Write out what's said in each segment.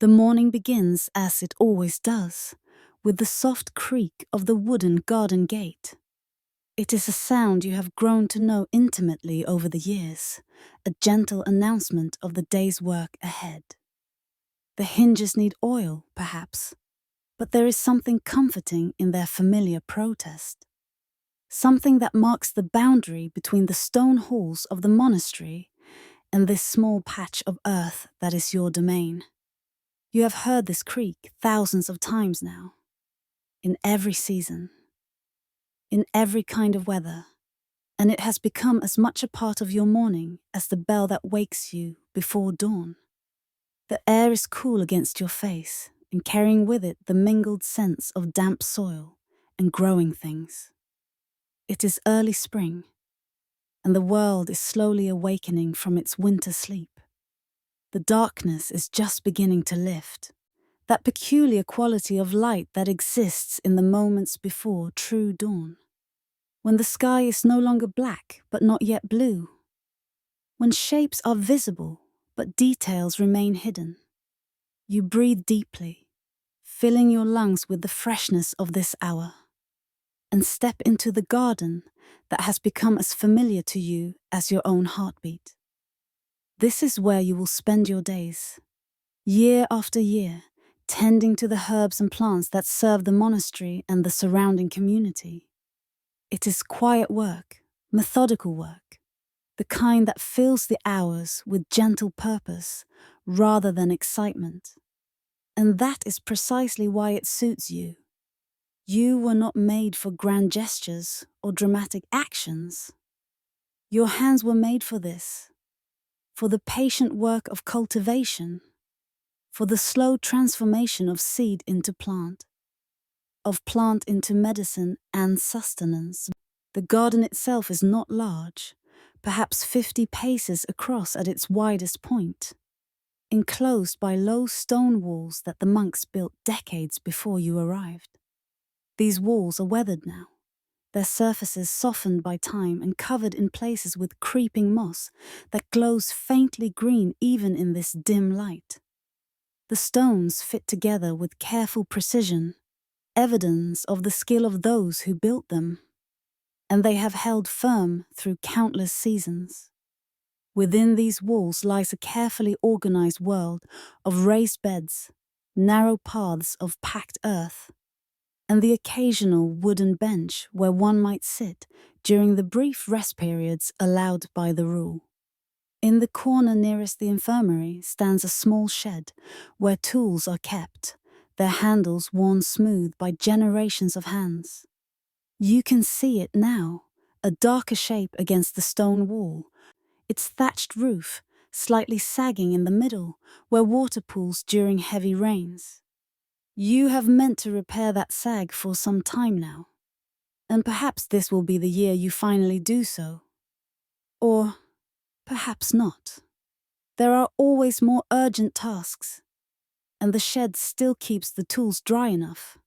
The morning begins, as it always does, with the soft creak of the wooden garden gate. It is a sound you have grown to know intimately over the years, a gentle announcement of the day's work ahead. The hinges need oil, perhaps, but there is something comforting in their familiar protest. Something that marks the boundary between the stone halls of the monastery and this small patch of earth that is your domain. You have heard this creak thousands of times now, in every season, in every kind of weather, and it has become as much a part of your morning as the bell that wakes you before dawn. The air is cool against your face and carrying with it the mingled scents of damp soil and growing things. It is early spring, and the world is slowly awakening from its winter sleep. The darkness is just beginning to lift, that peculiar quality of light that exists in the moments before true dawn, when the sky is no longer black but not yet blue, when shapes are visible but details remain hidden. You breathe deeply, filling your lungs with the freshness of this hour, and step into the garden that has become as familiar to you as your own heartbeat. This is where you will spend your days, year after year, tending to the herbs and plants that serve the monastery and the surrounding community. It is quiet work, methodical work, the kind that fills the hours with gentle purpose rather than excitement. And that is precisely why it suits you. You were not made for grand gestures or dramatic actions. Your hands were made for this, for the patient work of cultivation, for the slow transformation of seed into plant, of plant into medicine and sustenance. The garden itself is not large, perhaps 50 paces across at its widest point, enclosed by low stone walls that the monks built decades before you arrived. These walls are weathered now, their surfaces softened by time and covered in places with creeping moss that glows faintly green even in this dim light. The stones fit together with careful precision, evidence of the skill of those who built them, and they have held firm through countless seasons. Within these walls lies a carefully organized world of raised beds, narrow paths of packed earth, and the occasional wooden bench where one might sit during the brief rest periods allowed by the rule. In the corner nearest the infirmary stands a small shed where tools are kept, their handles worn smooth by generations of hands. You can see it now, a darker shape against the stone wall, its thatched roof slightly sagging in the middle where water pools during heavy rains. You have meant to repair that sag for some time now, and perhaps this will be the year you finally do so. Or perhaps not. There are always more urgent tasks, and the shed still keeps the tools dry enough.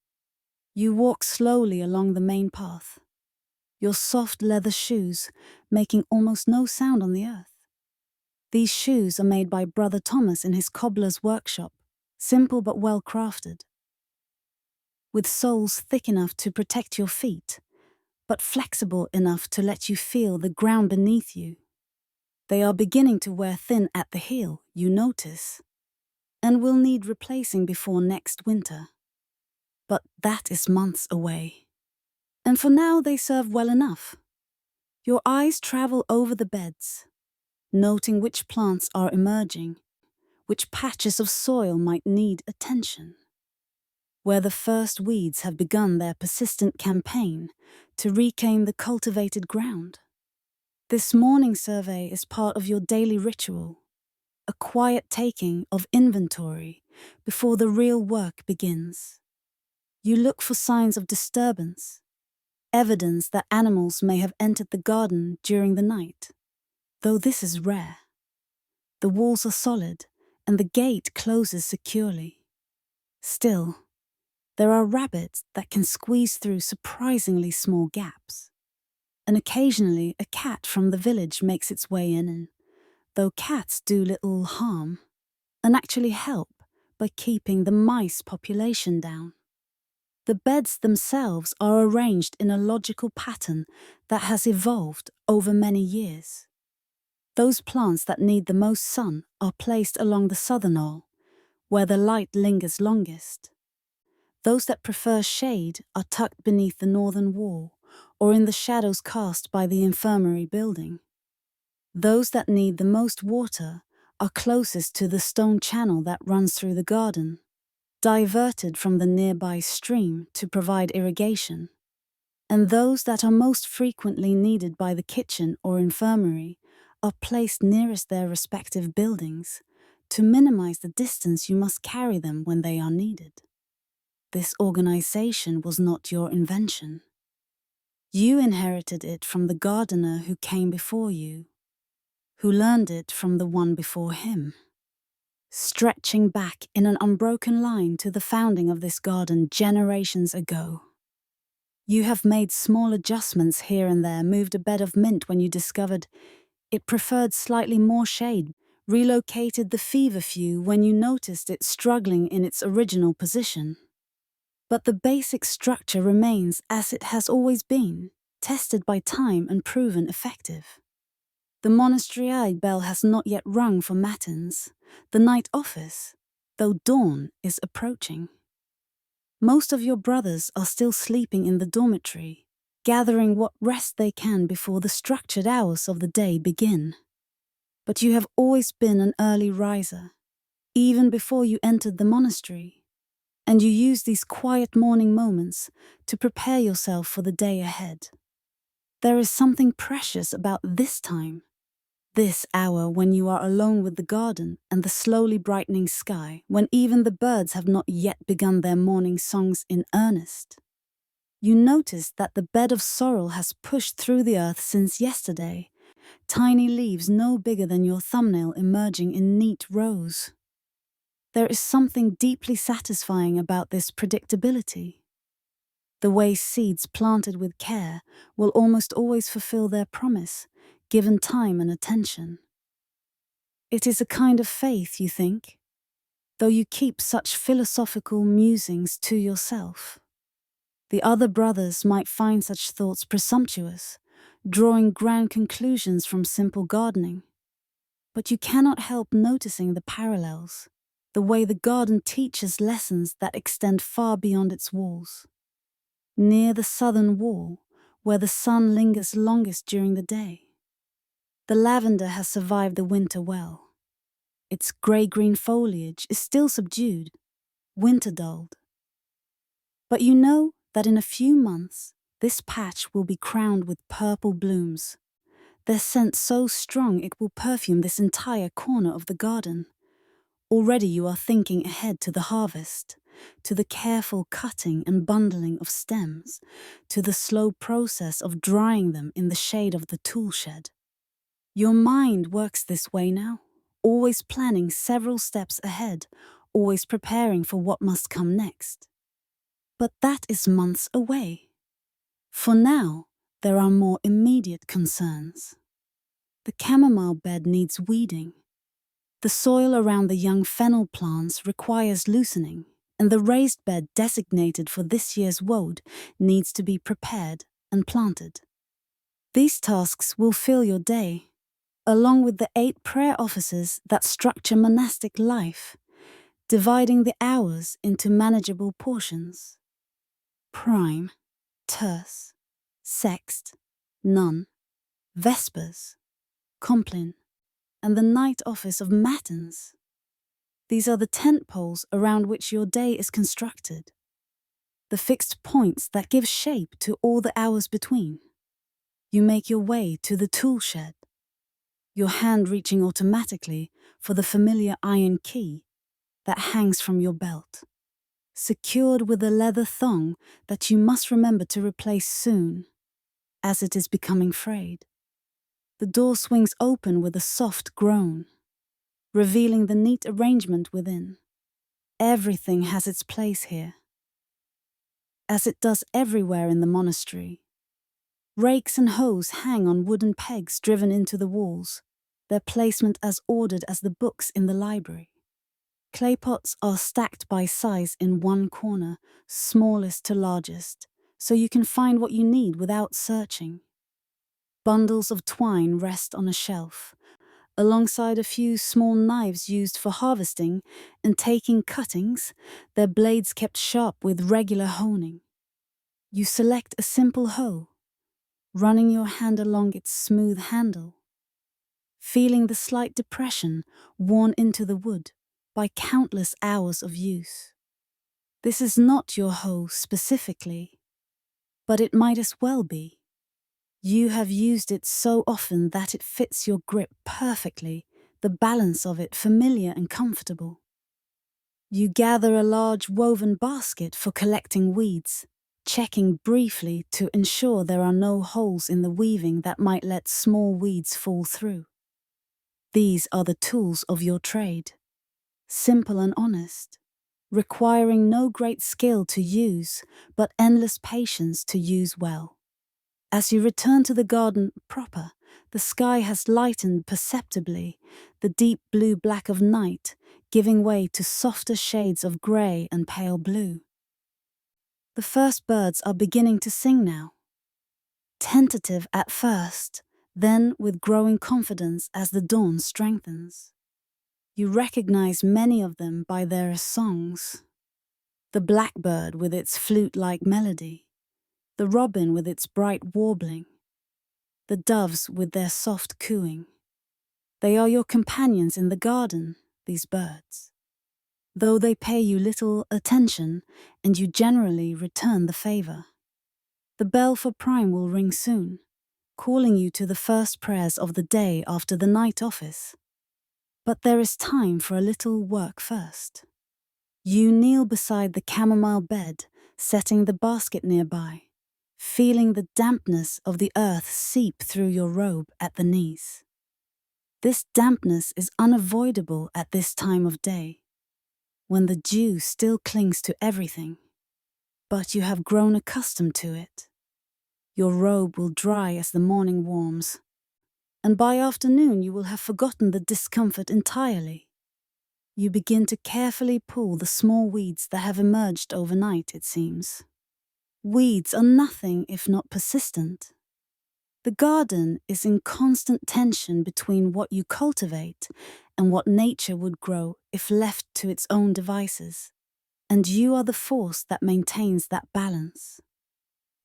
You walk slowly along the main path, your soft leather shoes making almost no sound on the earth. These shoes are made by Brother Thomas in his cobbler's workshop, simple but well crafted, with soles thick enough to protect your feet, but flexible enough to let you feel the ground beneath you. They are beginning to wear thin at the heel, you notice, and will need replacing before next winter. But that is months away. And for now they serve well enough. Your eyes travel over the beds, noting which plants are emerging, which patches of soil might need attention, where the first weeds have begun their persistent campaign to reclaim the cultivated ground. This morning survey is part of your daily ritual, a quiet taking of inventory before the real work begins. You look for signs of disturbance, evidence that animals may have entered the garden during the night, though this is rare. The walls are solid, and the gate closes securely. Still, there are rabbits that can squeeze through surprisingly small gaps. And occasionally a cat from the village makes its way in, and though cats do little harm, and actually help by keeping the mice population down. The beds themselves are arranged in a logical pattern that has evolved over many years. Those plants that need the most sun are placed along the southern wall, where the light lingers longest. Those that prefer shade are tucked beneath the northern wall or in the shadows cast by the infirmary building. Those that need the most water are closest to the stone channel that runs through the garden, diverted from the nearby stream to provide irrigation. And those that are most frequently needed by the kitchen or infirmary are placed nearest their respective buildings to minimize the distance you must carry them when they are needed. This organization was not your invention. You inherited it from the gardener who came before you, who learned it from the one before him, stretching back in an unbroken line to the founding of this garden generations ago. You have made small adjustments here and there, moved a bed of mint when you discovered it preferred slightly more shade, relocated the feverfew when you noticed it struggling in its original position. But the basic structure remains as it has always been, tested by time and proven effective. The Monastery bell has not yet rung for matins, the night office, though dawn is approaching. Most of your brothers are still sleeping in the dormitory, gathering what rest they can before the structured hours of the day begin. But you have always been an early riser, even before you entered the monastery, and you use these quiet morning moments to prepare yourself for the day ahead. There is something precious about this time, this hour when you are alone with the garden and the slowly brightening sky, when even the birds have not yet begun their morning songs in earnest. You notice that the bed of sorrel has pushed through the earth since yesterday, tiny leaves no bigger than your thumbnail emerging in neat rows. There is something deeply satisfying about this predictability. The way seeds planted with care will almost always fulfill their promise, given time and attention. It is a kind of faith, you think, though you keep such philosophical musings to yourself. The other brothers might find such thoughts presumptuous, drawing grand conclusions from simple gardening. But you cannot help noticing the parallels, the way the garden teaches lessons that extend far beyond its walls. Near the southern wall, where the sun lingers longest during the day, the lavender has survived the winter well. Its grey-green foliage is still subdued, winter-dulled. But you know that in a few months, this patch will be crowned with purple blooms, their scent so strong it will perfume this entire corner of the garden. Already you are thinking ahead to the harvest, to the careful cutting and bundling of stems, to the slow process of drying them in the shade of the tool shed. Your mind works this way now, always planning several steps ahead, always preparing for what must come next. But that is months away. For now, there are more immediate concerns. The chamomile bed needs weeding. The soil around the young fennel plants requires loosening, and the raised bed designated for this year's woad needs to be prepared and planted. These tasks will fill your day, along with the 8 prayer offices that structure monastic life, dividing the hours into manageable portions. Prime, terce, sext, none, vespers, compline, and the night office of matins. These are the tent poles around which your day is constructed, the fixed points that give shape to all the hours between. You make your way to the tool shed, your hand reaching automatically for the familiar iron key that hangs from your belt, secured with a leather thong that you must remember to replace soon, as it is becoming frayed. The door swings open with a soft groan, revealing the neat arrangement within. Everything has its place here, as it does everywhere in the monastery. Rakes and hoes hang on wooden pegs driven into the walls, their placement as ordered as the books in the library. Clay pots are stacked by size in one corner, smallest to largest, so you can find what you need without searching. Bundles of twine rest on a shelf, alongside a few small knives used for harvesting and taking cuttings, their blades kept sharp with regular honing. You select a simple hoe, running your hand along its smooth handle, feeling the slight depression worn into the wood by countless hours of use. This is not your hoe specifically, but it might as well be. You have used it so often that it fits your grip perfectly, the balance of it familiar and comfortable. You gather a large woven basket for collecting weeds, checking briefly to ensure there are no holes in the weaving that might let small weeds fall through. These are the tools of your trade, simple and honest, requiring no great skill to use, but endless patience to use well. As you return to the garden proper, the sky has lightened perceptibly, the deep blue-black of night giving way to softer shades of grey and pale blue. The first birds are beginning to sing now. Tentative at first, then with growing confidence as the dawn strengthens. You recognize many of them by their songs. The blackbird with its flute-like melody, the robin with its bright warbling, the doves with their soft cooing. They are your companions in the garden, these birds. Though they pay you little attention, and you generally return the favor. The bell for prime will ring soon, calling you to the first prayers of the day after the night office. But there is time for a little work first. You kneel beside the chamomile bed, setting the basket nearby, feeling the dampness of the earth seep through your robe at the knees. This dampness is unavoidable at this time of day, when the dew still clings to everything, but you have grown accustomed to it. Your robe will dry as the morning warms, and by afternoon you will have forgotten the discomfort entirely. You begin to carefully pull the small weeds that have emerged overnight, it seems. Weeds are nothing if not persistent. The garden is in constant tension between what you cultivate and what nature would grow if left to its own devices. And you are the force that maintains that balance.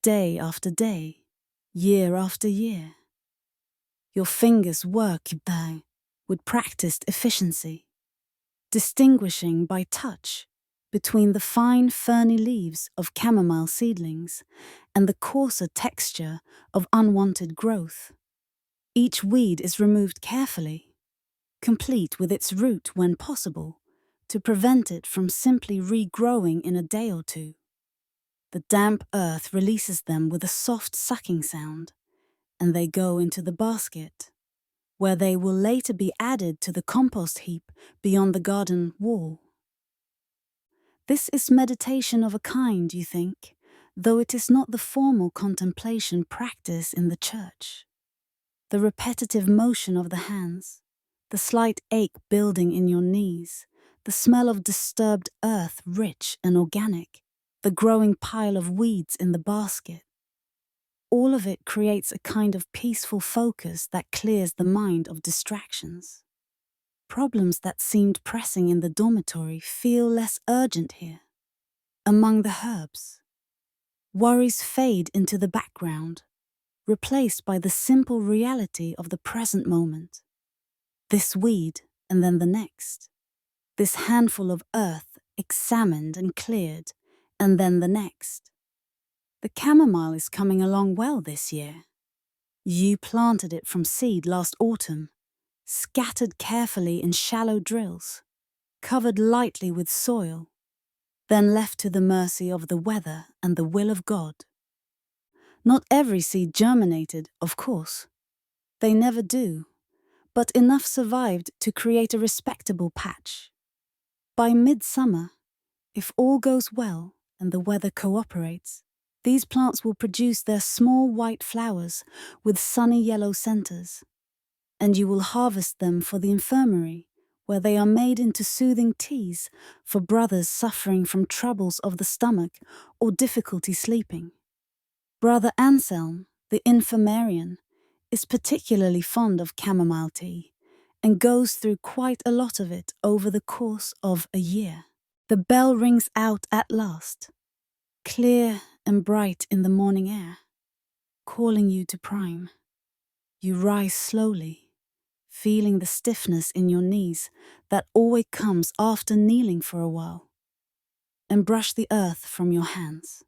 Day after day, year after year. Your fingers work there with practiced efficiency, distinguishing by touch between the fine ferny leaves of chamomile seedlings and the coarser texture of unwanted growth. Each weed is removed carefully, complete with its root when possible, to prevent it from simply regrowing in a day or two. The damp earth releases them with a soft sucking sound, and they go into the basket, where they will later be added to the compost heap beyond the garden wall. This is meditation of a kind, you think, though it is not the formal contemplation practice in the church. The repetitive motion of the hands, the slight ache building in your knees, the smell of disturbed earth rich and organic, the growing pile of weeds in the basket. All of it creates a kind of peaceful focus that clears the mind of distractions. Problems that seemed pressing in the dormitory feel less urgent here. Among the herbs, worries fade into the background, replaced by the simple reality of the present moment. This weed, and then the next. This handful of earth examined and cleared, and then the next. The chamomile is coming along well this year. You planted it from seed last autumn, scattered carefully in shallow drills, covered lightly with soil, then left to the mercy of the weather and the will of God. Not every seed germinated, of course. They never do, but enough survived to create a respectable patch. By midsummer, if all goes well and the weather cooperates, these plants will produce their small white flowers with sunny yellow centers, and you will harvest them for the infirmary where they are made into soothing teas for brothers suffering from troubles of the stomach or difficulty sleeping. Brother Anselm, the infirmarian, is particularly fond of chamomile tea and goes through quite a lot of it over the course of a year. The bell rings out at last, clear and bright in the morning air, calling you to prime. You rise slowly, feeling the stiffness in your knees that always comes after kneeling for a while, and brush the earth from your hands,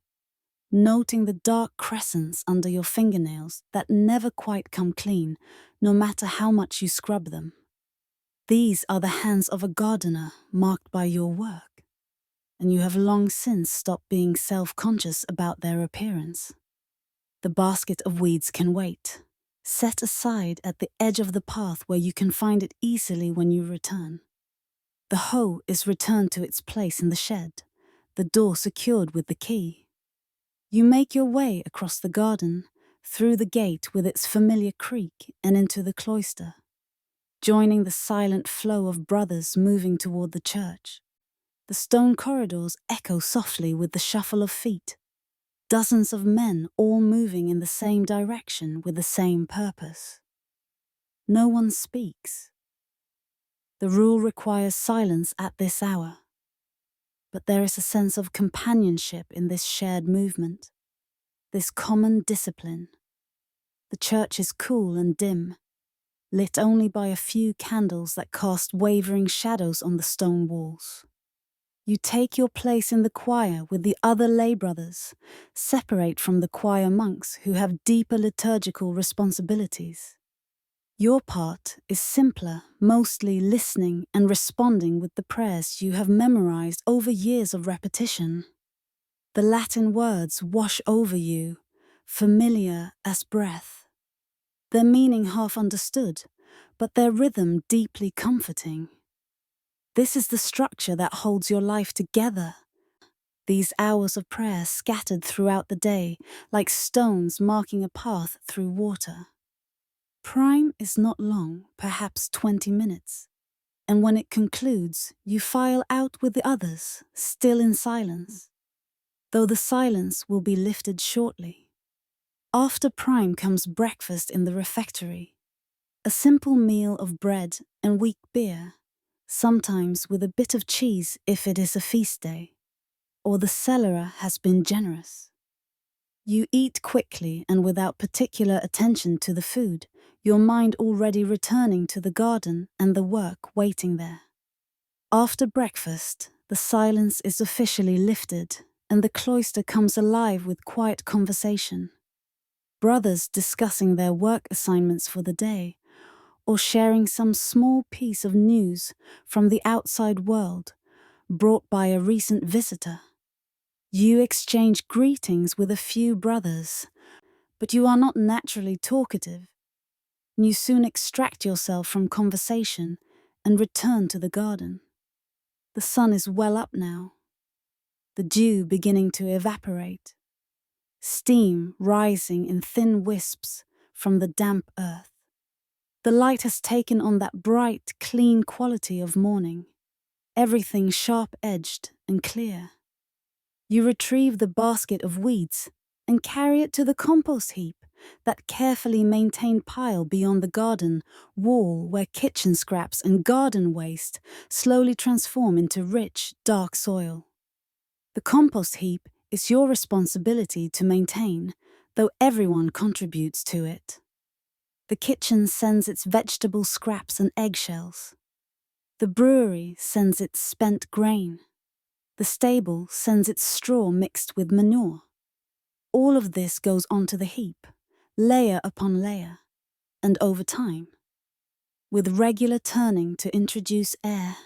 noting the dark crescents under your fingernails that never quite come clean, no matter how much you scrub them. These are the hands of a gardener marked by your work, and you have long since stopped being self-conscious about their appearance. The basket of weeds can wait, set aside at the edge of the path where you can find it easily when you return. The hoe is returned to its place in the shed, the door secured with the key. You make your way across the garden, through the gate with its familiar creak and into the cloister, joining the silent flow of brothers moving toward the church. The stone corridors echo softly with the shuffle of feet. Dozens of men all moving in the same direction with the same purpose. No one speaks. The rule requires silence at this hour. But there is a sense of companionship in this shared movement, this common discipline. The church is cool and dim, lit only by a few candles that cast wavering shadows on the stone walls. You take your place in the choir with the other lay brothers, separate from the choir monks who have deeper liturgical responsibilities. Your part is simpler, mostly listening and responding with the prayers you have memorized over years of repetition. The Latin words wash over you, familiar as breath. Their meaning half understood, but their rhythm deeply comforting. This is the structure that holds your life together. These hours of prayer scattered throughout the day, like stones marking a path through water. Prime is not long, perhaps 20 minutes, and when it concludes, you file out with the others, still in silence, though the silence will be lifted shortly. After prime comes breakfast in the refectory, a simple meal of bread and weak beer, sometimes with a bit of cheese if it is a feast day, or the cellarer has been generous. You eat quickly and without particular attention to the food, your mind already returning to the garden and the work waiting there. After breakfast, the silence is officially lifted and the cloister comes alive with quiet conversation. Brothers discussing their work assignments for the day, or sharing some small piece of news from the outside world brought by a recent visitor. You exchange greetings with a few brothers, but you are not naturally talkative. You soon extract yourself from conversation and return to the garden. The sun is well up now, the dew beginning to evaporate, steam rising in thin wisps from the damp earth. The light has taken on that bright, clean quality of morning, everything sharp-edged and clear. You retrieve the basket of weeds and carry it to the compost heap, that carefully maintained pile beyond the garden wall where kitchen scraps and garden waste slowly transform into rich, dark soil. The compost heap is your responsibility to maintain, though everyone contributes to it. The kitchen sends its vegetable scraps and eggshells. The brewery sends its spent grain. The stable sends its straw mixed with manure. All of this goes onto the heap, layer upon layer, and over time, with regular turning to introduce air,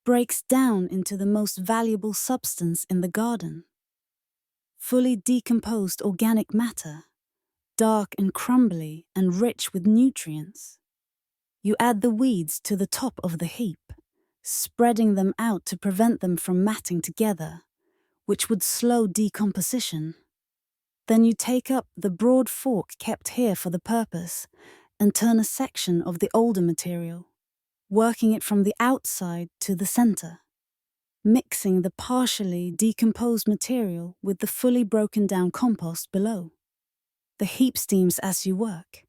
breaks down into the most valuable substance in the garden. Fully decomposed organic matter, dark and crumbly and rich with nutrients. You add the weeds to the top of the heap, spreading them out to prevent them from matting together, which would slow decomposition. Then you take up the broad fork kept here for the purpose and turn a section of the older material, working it from the outside to the center, mixing the partially decomposed material with the fully broken down compost below. The heap steams as you work,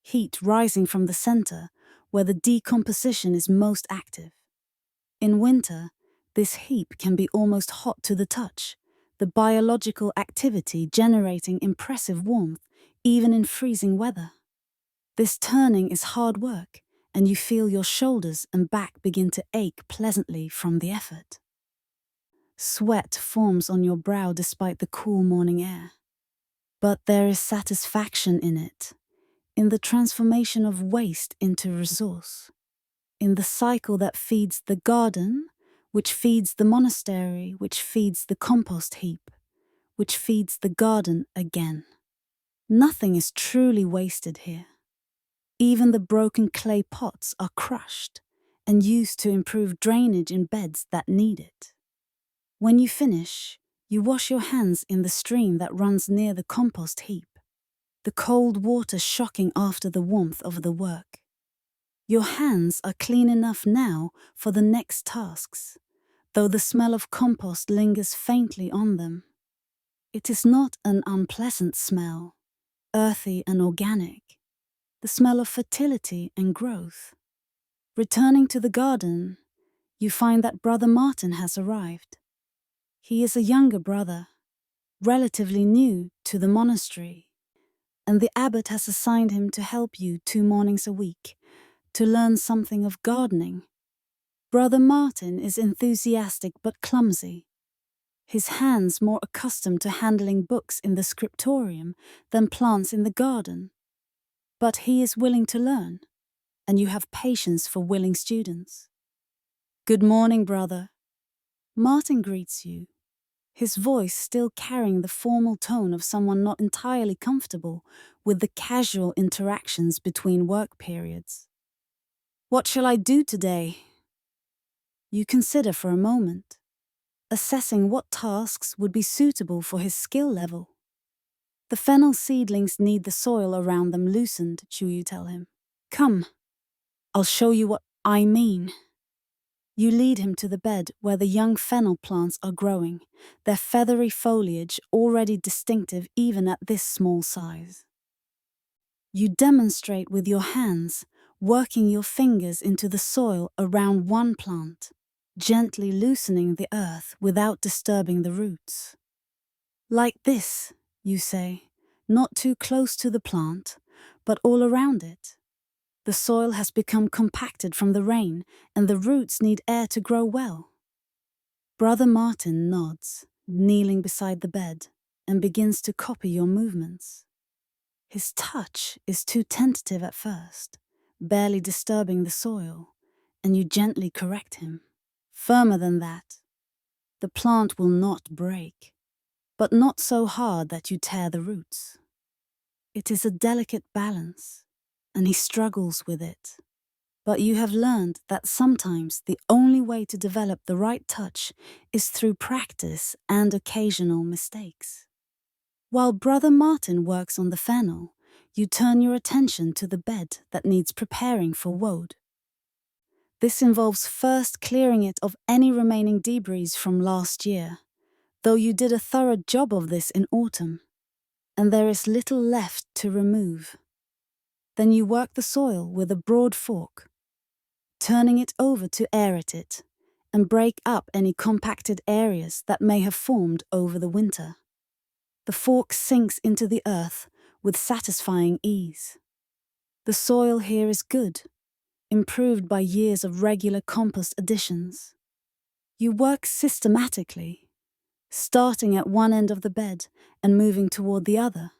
heat rising from the center where the decomposition is most active. In winter, this heap can be almost hot to the touch, the biological activity generating impressive warmth even in freezing weather. This turning is hard work, and you feel your shoulders and back begin to ache pleasantly from the effort. Sweat forms on your brow despite the cool morning air. But there is satisfaction in it, in the transformation of waste into resource, in the cycle that feeds the garden, which feeds the monastery, which feeds the compost heap, which feeds the garden again. Nothing is truly wasted here. Even the broken clay pots are crushed and used to improve drainage in beds that need it. When you finish, you wash your hands in the stream that runs near the compost heap, the cold water shocking after the warmth of the work. Your hands are clean enough now for the next tasks, though the smell of compost lingers faintly on them. It is not an unpleasant smell, earthy and organic, the smell of fertility and growth. Returning to the garden, you find that Brother Martin has arrived. He is a younger brother, relatively new to the monastery, and the abbot has assigned him to help you 2 mornings a week, to learn something of gardening. Brother Martin is enthusiastic but clumsy, his hands more accustomed to handling books in the scriptorium than plants in the garden. But he is willing to learn, and you have patience for willing students. "Good morning, brother." Martin greets you, his voice still carrying the formal tone of someone not entirely comfortable with the casual interactions between work periods. "What shall I do today?" You consider for a moment, assessing what tasks would be suitable for his skill level. The fennel seedlings need the soil around them loosened, you tell him. "Come, I'll show you what I mean." You lead him to the bed where the young fennel plants are growing, their feathery foliage already distinctive even at this small size. You demonstrate with your hands, working your fingers into the soil around one plant, gently loosening the earth without disturbing the roots. "Like this," you say, not too close to the plant, but all around it. The soil has become compacted from the rain, and the roots need air to grow well. Brother Martin nods, kneeling beside the bed, and begins to copy your movements. His touch is too tentative at first, barely disturbing the soil, and you gently correct him. "Firmer than that. The plant will not break, but not so hard that you tear the roots." It is a delicate balance, and he struggles with it. But you have learned that sometimes the only way to develop the right touch is through practice and occasional mistakes. While Brother Martin works on the fennel, you turn your attention to the bed that needs preparing for woad. This involves first clearing it of any remaining debris from last year, though you did a thorough job of this in autumn, and there is little left to remove. Then you work the soil with a broad fork, turning it over to aerate it and break up any compacted areas that may have formed over the winter. The fork sinks into the earth with satisfying ease. The soil here is good, improved by years of regular compost additions. You work systematically, starting at one end of the bed and moving toward the other,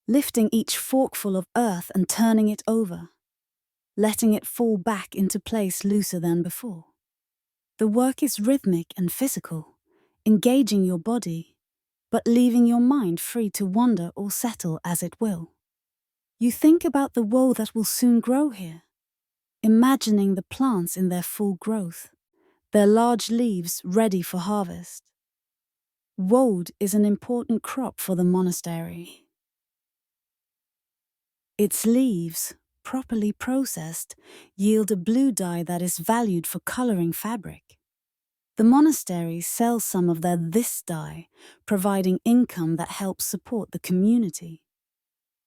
lifting each forkful of earth and turning it over, letting it fall back into place looser than before. The work is rhythmic and physical, engaging your body, but leaving your mind free to wander or settle as it will. You think about the woad that will soon grow here, imagining the plants in their full growth, their large leaves ready for harvest. Woad is an important crop for the monastery. Its leaves, properly processed, yield a blue dye that is valued for coloring fabric. The monastery sells some of their this dye, providing income that helps support the community.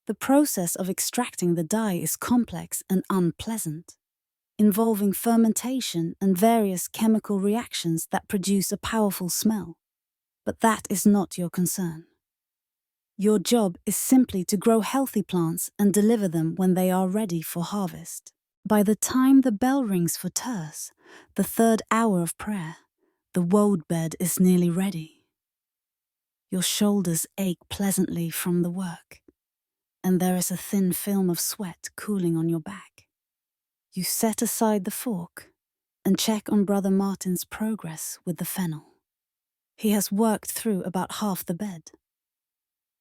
The process of extracting the dye is complex and unpleasant, involving fermentation and various chemical reactions that produce a powerful smell. But that is not your concern. Your job is simply to grow healthy plants and deliver them when they are ready for harvest. By the time the bell rings for terce, the third hour of prayer, the woad bed is nearly ready. Your shoulders ache pleasantly from the work, and there is a thin film of sweat cooling on your back. You set aside the fork and check on Brother Martin's progress with the fennel. He has worked through about half the bed,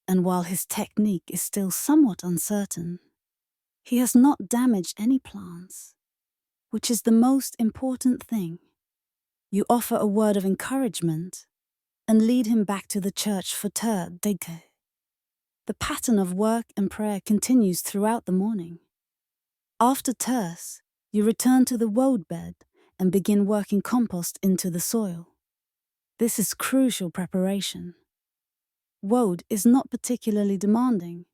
and while his technique is still somewhat uncertain, he has not damaged any plants, which is the most important thing. You offer a word of encouragement and lead him back to the church for ter deke. The pattern of work and prayer continues throughout the morning. After terce, you return to the woad bed and begin working compost into the soil. This is crucial preparation. Woad is not particularly demanding,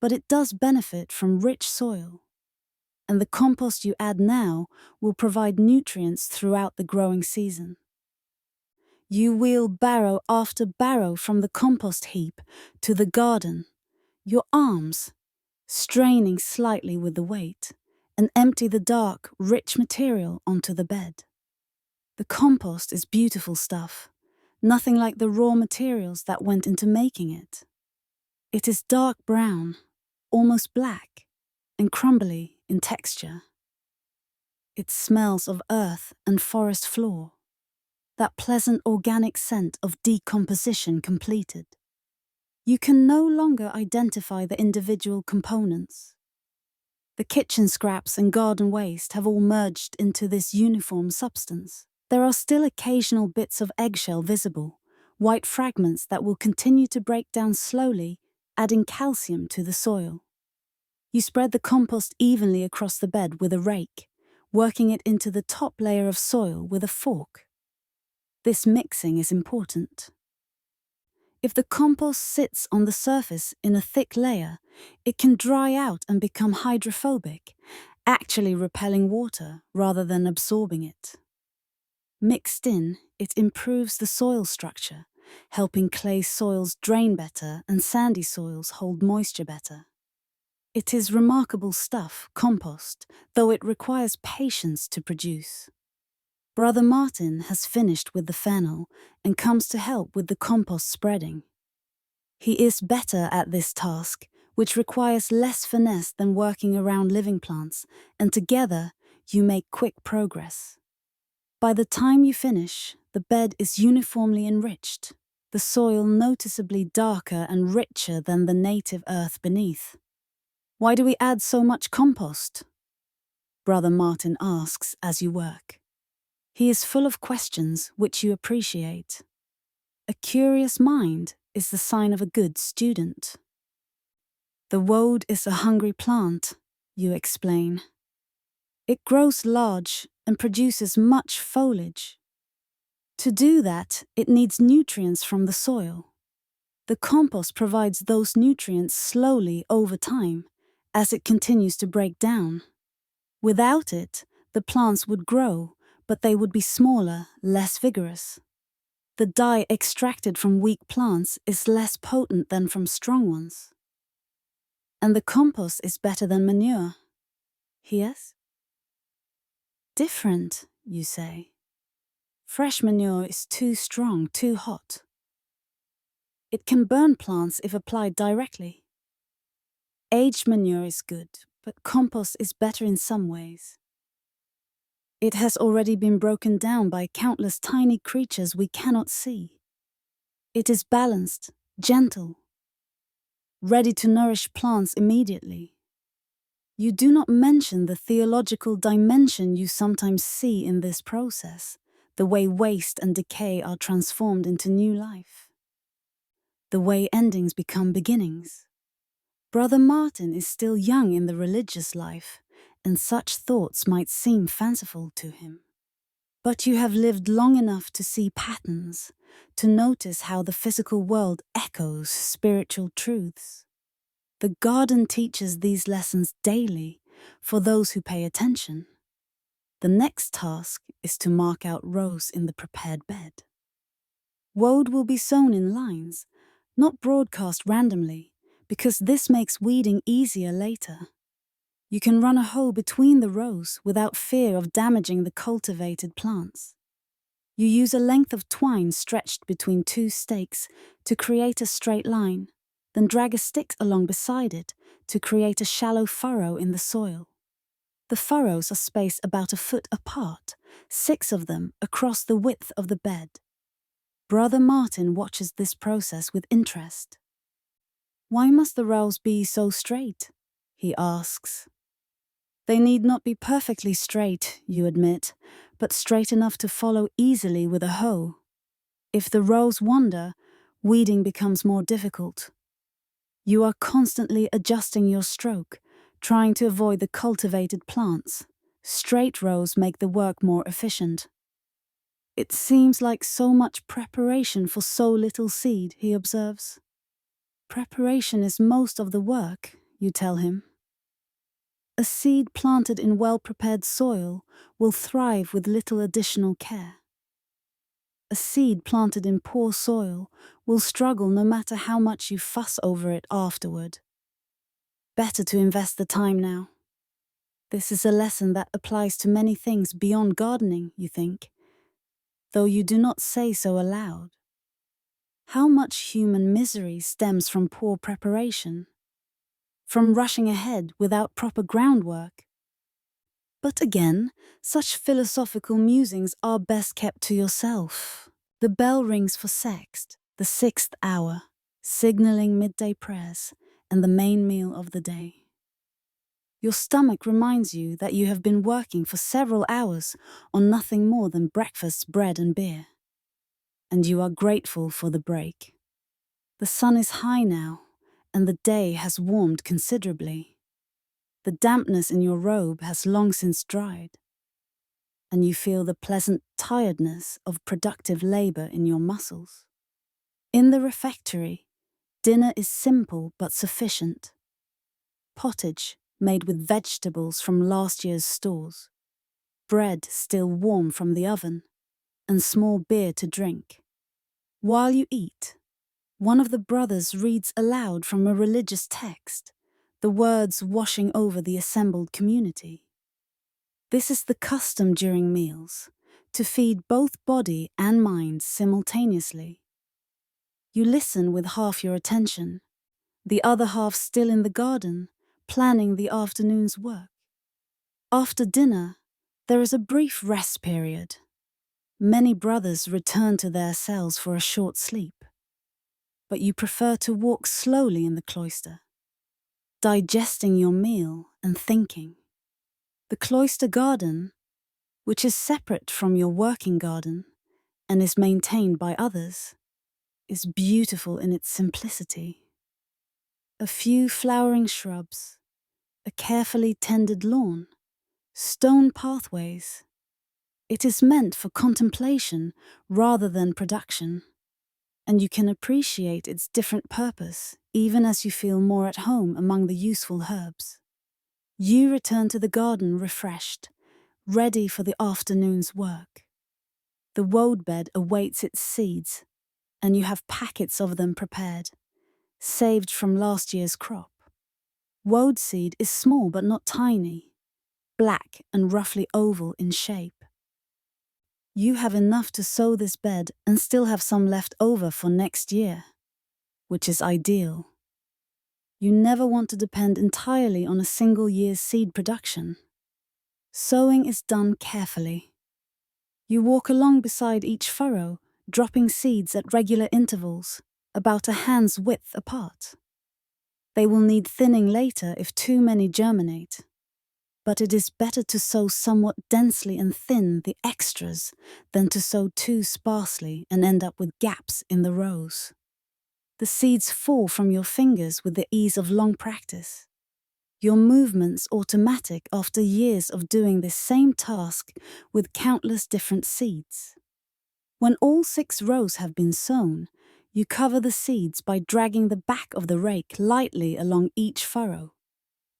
but it does benefit from rich soil, and the compost you add now will provide nutrients throughout the growing season. You wheel barrow after barrow from the compost heap to the garden, your arms straining slightly with the weight, and empty the dark, rich material onto the bed. The compost is beautiful stuff, nothing like the raw materials that went into making it. It is dark brown, almost black, and crumbly in texture. It smells of earth and forest floor, that pleasant organic scent of decomposition completed. You can no longer identify the individual components. The kitchen scraps and garden waste have all merged into this uniform substance. There are still occasional bits of eggshell visible, white fragments that will continue to break down slowly, adding calcium to the soil. You spread the compost evenly across the bed with a rake, working it into the top layer of soil with a fork. This mixing is important. If the compost sits on the surface in a thick layer, it can dry out and become hydrophobic, actually repelling water rather than absorbing it. Mixed in, it improves the soil structure, helping clay soils drain better and sandy soils hold moisture better. It is remarkable stuff, compost, though it requires patience to produce. Brother Martin has finished with the fennel and comes to help with the compost spreading. He is better at this task, which requires less finesse than working around living plants, and together you make quick progress. By the time you finish, the bed is uniformly enriched, the soil noticeably darker and richer than the native earth beneath. Why do we add so much compost? Brother Martin asks as you work. He is full of questions which you appreciate. A curious mind is the sign of a good student. The woad is a hungry plant, you explain. It grows large and produces much foliage. To do that, it needs nutrients from the soil. The compost provides those nutrients slowly over time, as it continues to break down. Without it, the plants would grow, but they would be smaller, less vigorous. The dye extracted from weak plants is less potent than from strong ones. And the compost is better than manure. Yes? Different, you say. Fresh manure is too strong, too hot. It can burn plants if applied directly. Aged manure is good, but compost is better in some ways. It has already been broken down by countless tiny creatures we cannot see. It is balanced, gentle, ready to nourish plants immediately. You do not mention the theological dimension you sometimes see in this process, the way waste and decay are transformed into new life, the way endings become beginnings. Brother Martin is still young in the religious life, and such thoughts might seem fanciful to him. But you have lived long enough to see patterns, to notice how the physical world echoes spiritual truths. The garden teaches these lessons daily for those who pay attention. The next task is to mark out rows in the prepared bed. Woad will be sown in lines, not broadcast randomly, because this makes weeding easier later. You can run a hoe between the rows without fear of damaging the cultivated plants. You use a length of twine stretched between two stakes to create a straight line, then drag a stick along beside it to create a shallow furrow in the soil. The furrows are spaced about a foot apart, 6 of them across the width of the bed. Brother Martin watches this process with interest. "Why must the rows be so straight?" he asks. "They need not be perfectly straight, you admit, but straight enough to follow easily with a hoe. If the rows wander, weeding becomes more difficult. You are constantly adjusting your stroke, trying to avoid the cultivated plants. Straight rows make the work more efficient." "It seems like so much preparation for so little seed," he observes. "Preparation is most of the work," you tell him. A seed planted in well-prepared soil will thrive with little additional care. A seed planted in poor soil will struggle no matter how much you fuss over it afterward. Better to invest the time now. This is a lesson that applies to many things beyond gardening, you think, though you do not say so aloud. How much human misery stems from poor preparation, from rushing ahead without proper groundwork? But again, such philosophical musings are best kept to yourself. The bell rings for sext, the 6th hour, signaling midday prayers and the main meal of the day. Your stomach reminds you that you have been working for several hours on nothing more than breakfast, bread and beer. And you are grateful for the break. The sun is high now, and the day has warmed considerably. The dampness in your robe has long since dried, and you feel the pleasant tiredness of productive labor in your muscles. In the refectory, dinner is simple but sufficient. Pottage made with vegetables from last year's stores, bread still warm from the oven, and small beer to drink. While you eat, one of the brothers reads aloud from a religious text, the words washing over the assembled community. This is the custom during meals, to feed both body and mind simultaneously. You listen with half your attention, the other half still in the garden, planning the afternoon's work. After dinner, there is a brief rest period. Many brothers return to their cells for a short sleep, but you prefer to walk slowly in the cloister, digesting your meal and thinking. The cloister garden, which is separate from your working garden and is maintained by others, is beautiful in its simplicity. A few flowering shrubs, a carefully tended lawn, stone pathways. It is meant for contemplation rather than production, and you can appreciate its different purpose even as you feel more at home among the useful herbs. You return to the garden refreshed, ready for the afternoon's work. The woad bed awaits its seeds, and you have packets of them prepared, saved from last year's crop. Woad seed is small but not tiny, black and roughly oval in shape. You have enough to sow this bed and still have some left over for next year, which is ideal. You never want to depend entirely on a single year's seed production. Sowing is done carefully. You walk along beside each furrow, dropping seeds at regular intervals, about a hand's width apart. They will need thinning later if too many germinate, but it is better to sow somewhat densely and thin the extras than to sow too sparsely and end up with gaps in the rows. The seeds fall from your fingers with the ease of long practice. your movements automatic after years of doing this same task with countless different seeds. When all 6 rows have been sown, you cover the seeds by dragging the back of the rake lightly along each furrow,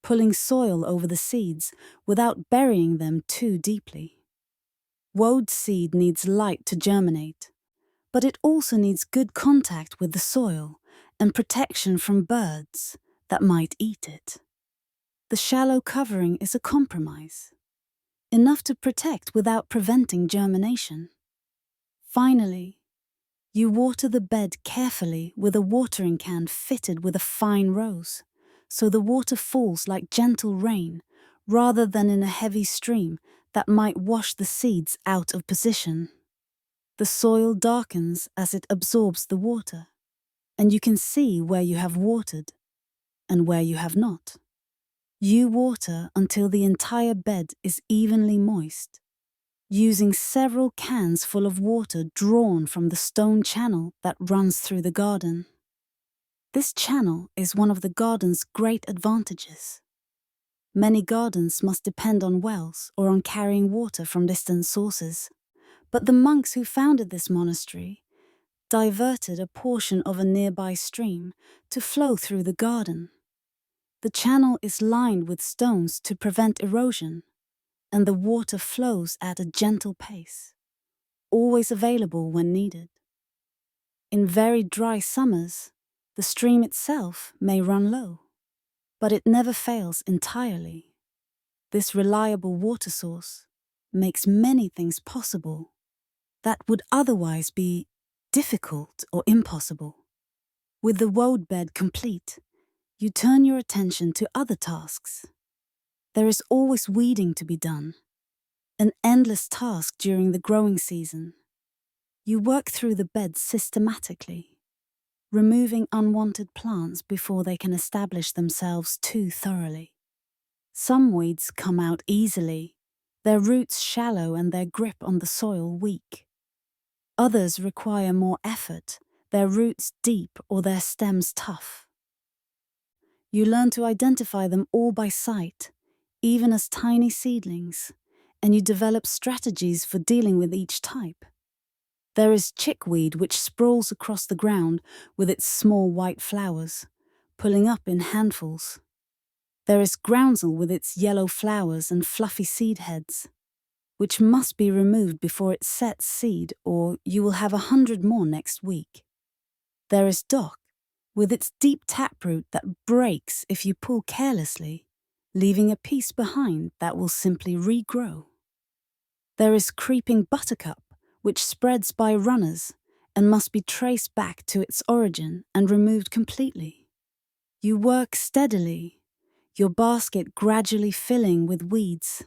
pulling soil over the seeds without burying them too deeply. Woad seed needs light to germinate, but it also needs good contact with the soil and protection from birds that might eat it. The shallow covering is a compromise, enough to protect without preventing germination. Finally, you water the bed carefully with a watering can fitted with a fine rose, so the water falls like gentle rain rather than in a heavy stream that might wash the seeds out of position. The soil darkens as it absorbs the water, and you can see where you have watered and where you have not. You water until the entire bed is evenly moist, using several cans full of water drawn from the stone channel that runs through the garden. This channel is one of the garden's great advantages. Many gardens must depend on wells or on carrying water from distant sources, but the monks who founded this monastery diverted a portion of a nearby stream to flow through the garden. The channel is lined with stones to prevent erosion, and the water flows at a gentle pace, always available when needed. In very dry summers, the stream itself may run low, but it never fails entirely. This reliable water source makes many things possible that would otherwise be difficult or impossible. With the woad bed complete, you turn your attention to other tasks. There is always weeding to be done, an endless task during the growing season. You work through the bed systematically, removing unwanted plants before they can establish themselves too thoroughly. Some weeds come out easily, their roots shallow and their grip on the soil weak. Others require more effort, their roots deep or their stems tough. You learn to identify them all by sight, even as tiny seedlings, and you develop strategies for dealing with each type. There is chickweed which sprawls across the ground with its small white flowers, pulling up in handfuls. There is groundsel with its yellow flowers and fluffy seed heads, which must be removed before it sets seed, or you will have 100 more next week. There is dock, with its deep taproot that breaks if you pull carelessly, leaving a piece behind that will simply regrow. There is creeping buttercup, which spreads by runners and must be traced back to its origin and removed completely. You work steadily, your basket gradually filling with weeds,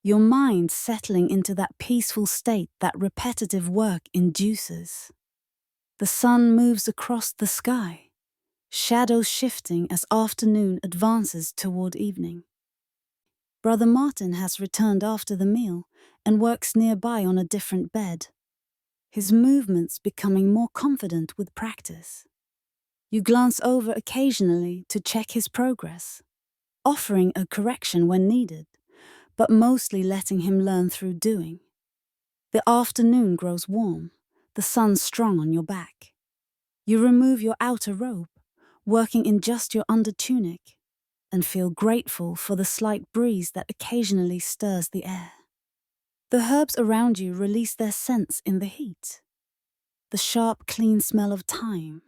your mind settling into that peaceful state that repetitive work induces. The sun moves across the sky, shadows shifting as afternoon advances toward evening. Brother Martin has returned after the meal and works nearby on a different bed, his movements becoming more confident with practice. You glance over occasionally to check his progress, offering a correction when needed, but mostly letting him learn through doing. The afternoon grows warm, the sun strong on your back. You remove your outer robe, working in just your under tunic, and feel grateful for the slight breeze that occasionally stirs the air. The herbs around you release their scents in the heat. The sharp, clean smell of thyme,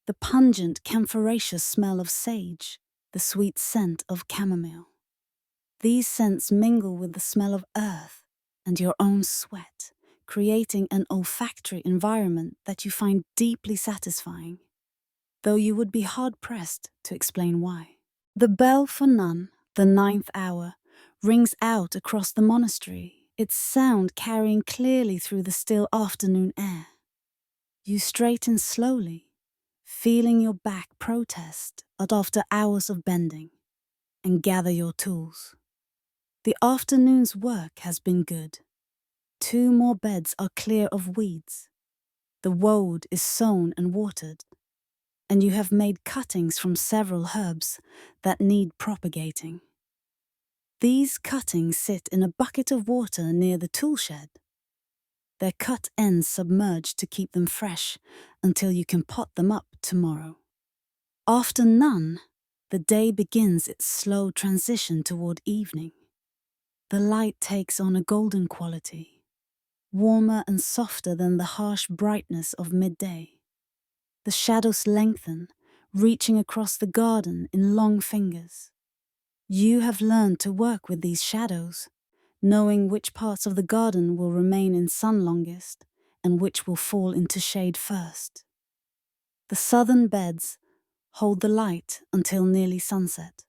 the pungent, camphoraceous smell of sage, the sweet scent of chamomile. These scents mingle with the smell of earth and your own sweat, creating an olfactory environment that you find deeply satisfying, though you would be hard-pressed to explain why. The bell for none, the 9th hour, rings out across the monastery, its sound carrying clearly through the still afternoon air. You straighten slowly, feeling your back protest after hours of bending, and gather your tools. The afternoon's work has been good. 2 more beds are clear of weeds. The woad is sown and watered, and you have made cuttings from several herbs that need propagating. These cuttings sit in a bucket of water near the tool shed. Their cut ends submerged to keep them fresh until you can pot them up tomorrow. After none, the day begins its slow transition toward evening. The light takes on a golden quality, warmer and softer than the harsh brightness of midday. The shadows lengthen, reaching across the garden in long fingers. You have learned to work with these shadows, knowing which parts of the garden will remain in sun longest and which will fall into shade first. The southern beds hold the light until nearly sunset,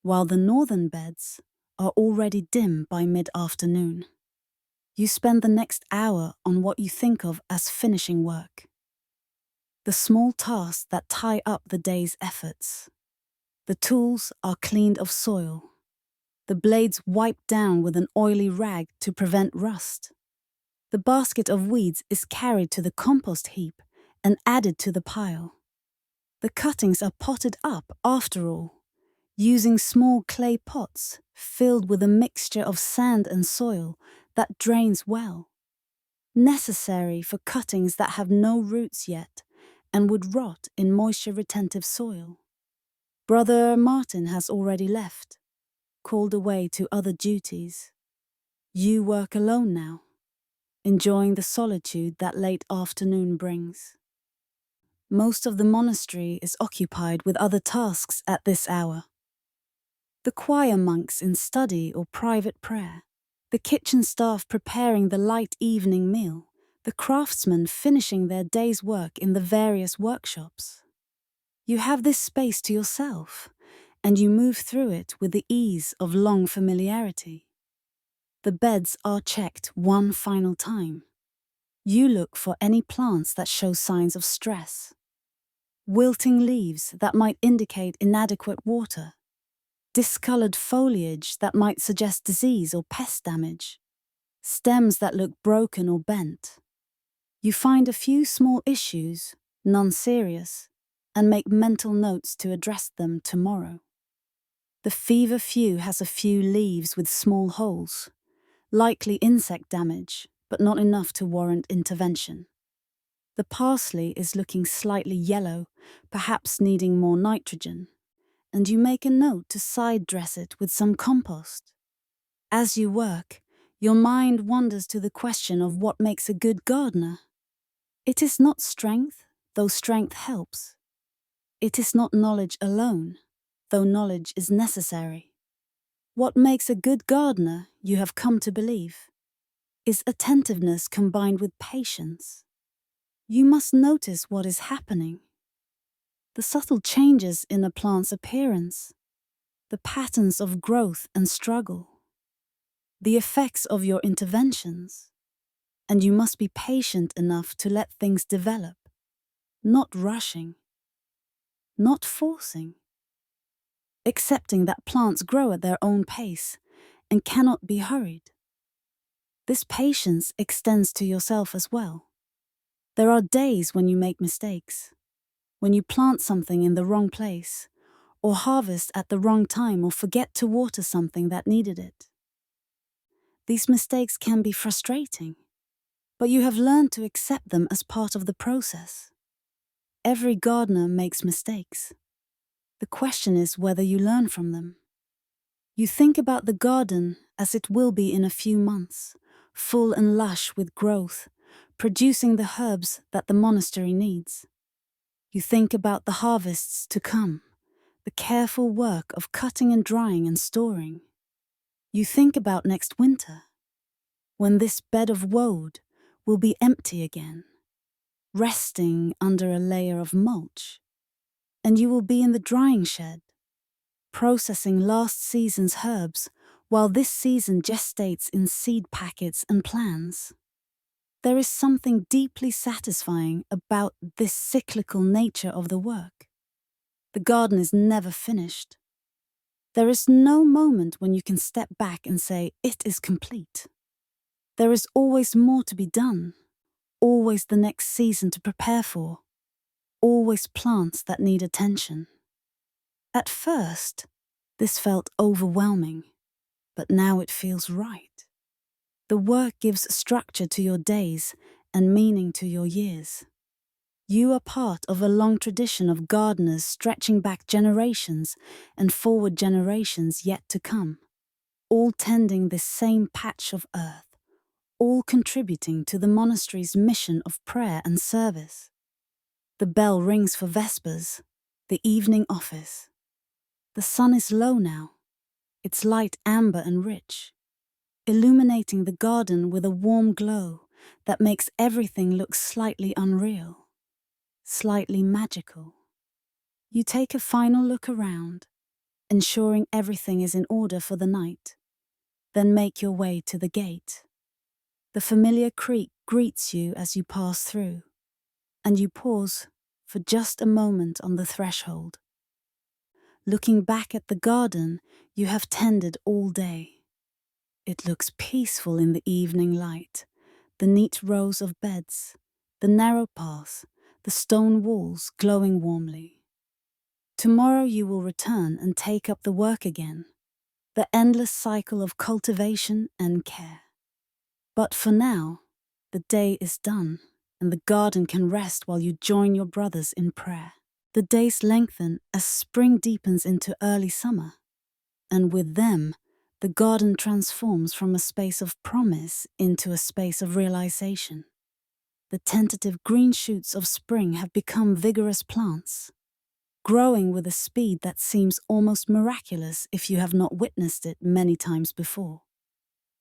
while the northern beds are already dim by mid-afternoon. You spend the next hour on what you think of as finishing work, the small tasks that tie up the day's efforts. The tools are cleaned of soil, the blades wiped down with an oily rag to prevent rust. The basket of weeds is carried to the compost heap and added to the pile. The cuttings are potted up after all, using small clay pots filled with a mixture of sand and soil that drains well, necessary for cuttings that have no roots yet and would rot in moisture-retentive soil. Brother Martin has already left, called away to other duties. You work alone now, enjoying the solitude that late afternoon brings. Most of the monastery is occupied with other tasks at this hour. The choir monks in study or private prayer, the kitchen staff preparing the light evening meal, the craftsmen finishing their day's work in the various workshops. You have this space to yourself, and you move through it with the ease of long familiarity. The beds are checked one final time. You look for any plants that show signs of stress. Wilting leaves that might indicate inadequate water. Discolored foliage that might suggest disease or pest damage. Stems that look broken or bent. You find a few small issues, none serious, and make mental notes to address them tomorrow. The feverfew has a few leaves with small holes, likely insect damage, but not enough to warrant intervention. The parsley is looking slightly yellow, perhaps needing more nitrogen, and you make a note to side dress it with some compost. As you work, your mind wanders to the question of what makes a good gardener. It is not strength, though strength helps. It is not knowledge alone, though knowledge is necessary. What makes a good gardener, you have come to believe, is attentiveness combined with patience. You must notice what is happening. The subtle changes in a plant's appearance, the patterns of growth and struggle, the effects of your interventions, and you must be patient enough to let things develop, not rushing, not forcing, accepting that plants grow at their own pace and cannot be hurried. This patience extends to yourself as well. There are days when you make mistakes, when you plant something in the wrong place, or harvest at the wrong time, or forget to water something that needed it. These mistakes can be frustrating, but you have learned to accept them as part of the process. Every gardener makes mistakes. The question is whether you learn from them. You think about the garden as it will be in a few months, full and lush with growth, producing the herbs that the monastery needs. You think about the harvests to come, the careful work of cutting and drying and storing. You think about next winter, when this bed of woad will be empty again, resting under a layer of mulch, and you will be in the drying shed, processing last season's herbs while this season gestates in seed packets and plans. There is something deeply satisfying about this cyclical nature of the work. The garden is never finished. There is no moment when you can step back and say, it is complete. There is always more to be done, always the next season to prepare for. always plants that need attention. At first, this felt overwhelming, but now it feels right. The work gives structure to your days and meaning to your years. You are part of a long tradition of gardeners stretching back generations and forward generations yet to come, all tending this same patch of earth, all contributing to the monastery's mission of prayer and service. The bell rings for vespers, the evening office. The sun is low now, its light amber and rich, illuminating the garden with a warm glow that makes everything look slightly unreal, slightly magical. You take a final look around, ensuring everything is in order for the night, then make your way to the gate. The familiar creak greets you as you pass through, and you pause for just a moment on the threshold. Looking back at the garden you have tended all day. It looks peaceful in the evening light, the neat rows of beds, the narrow paths, the stone walls glowing warmly. Tomorrow you will return and take up the work again, the endless cycle of cultivation and care. But for now, the day is done, and the garden can rest while you join your brothers in prayer. The days lengthen as spring deepens into early summer, and with them, the garden transforms from a space of promise into a space of realization. The tentative green shoots of spring have become vigorous plants, growing with a speed that seems almost miraculous if you have not witnessed it many times before.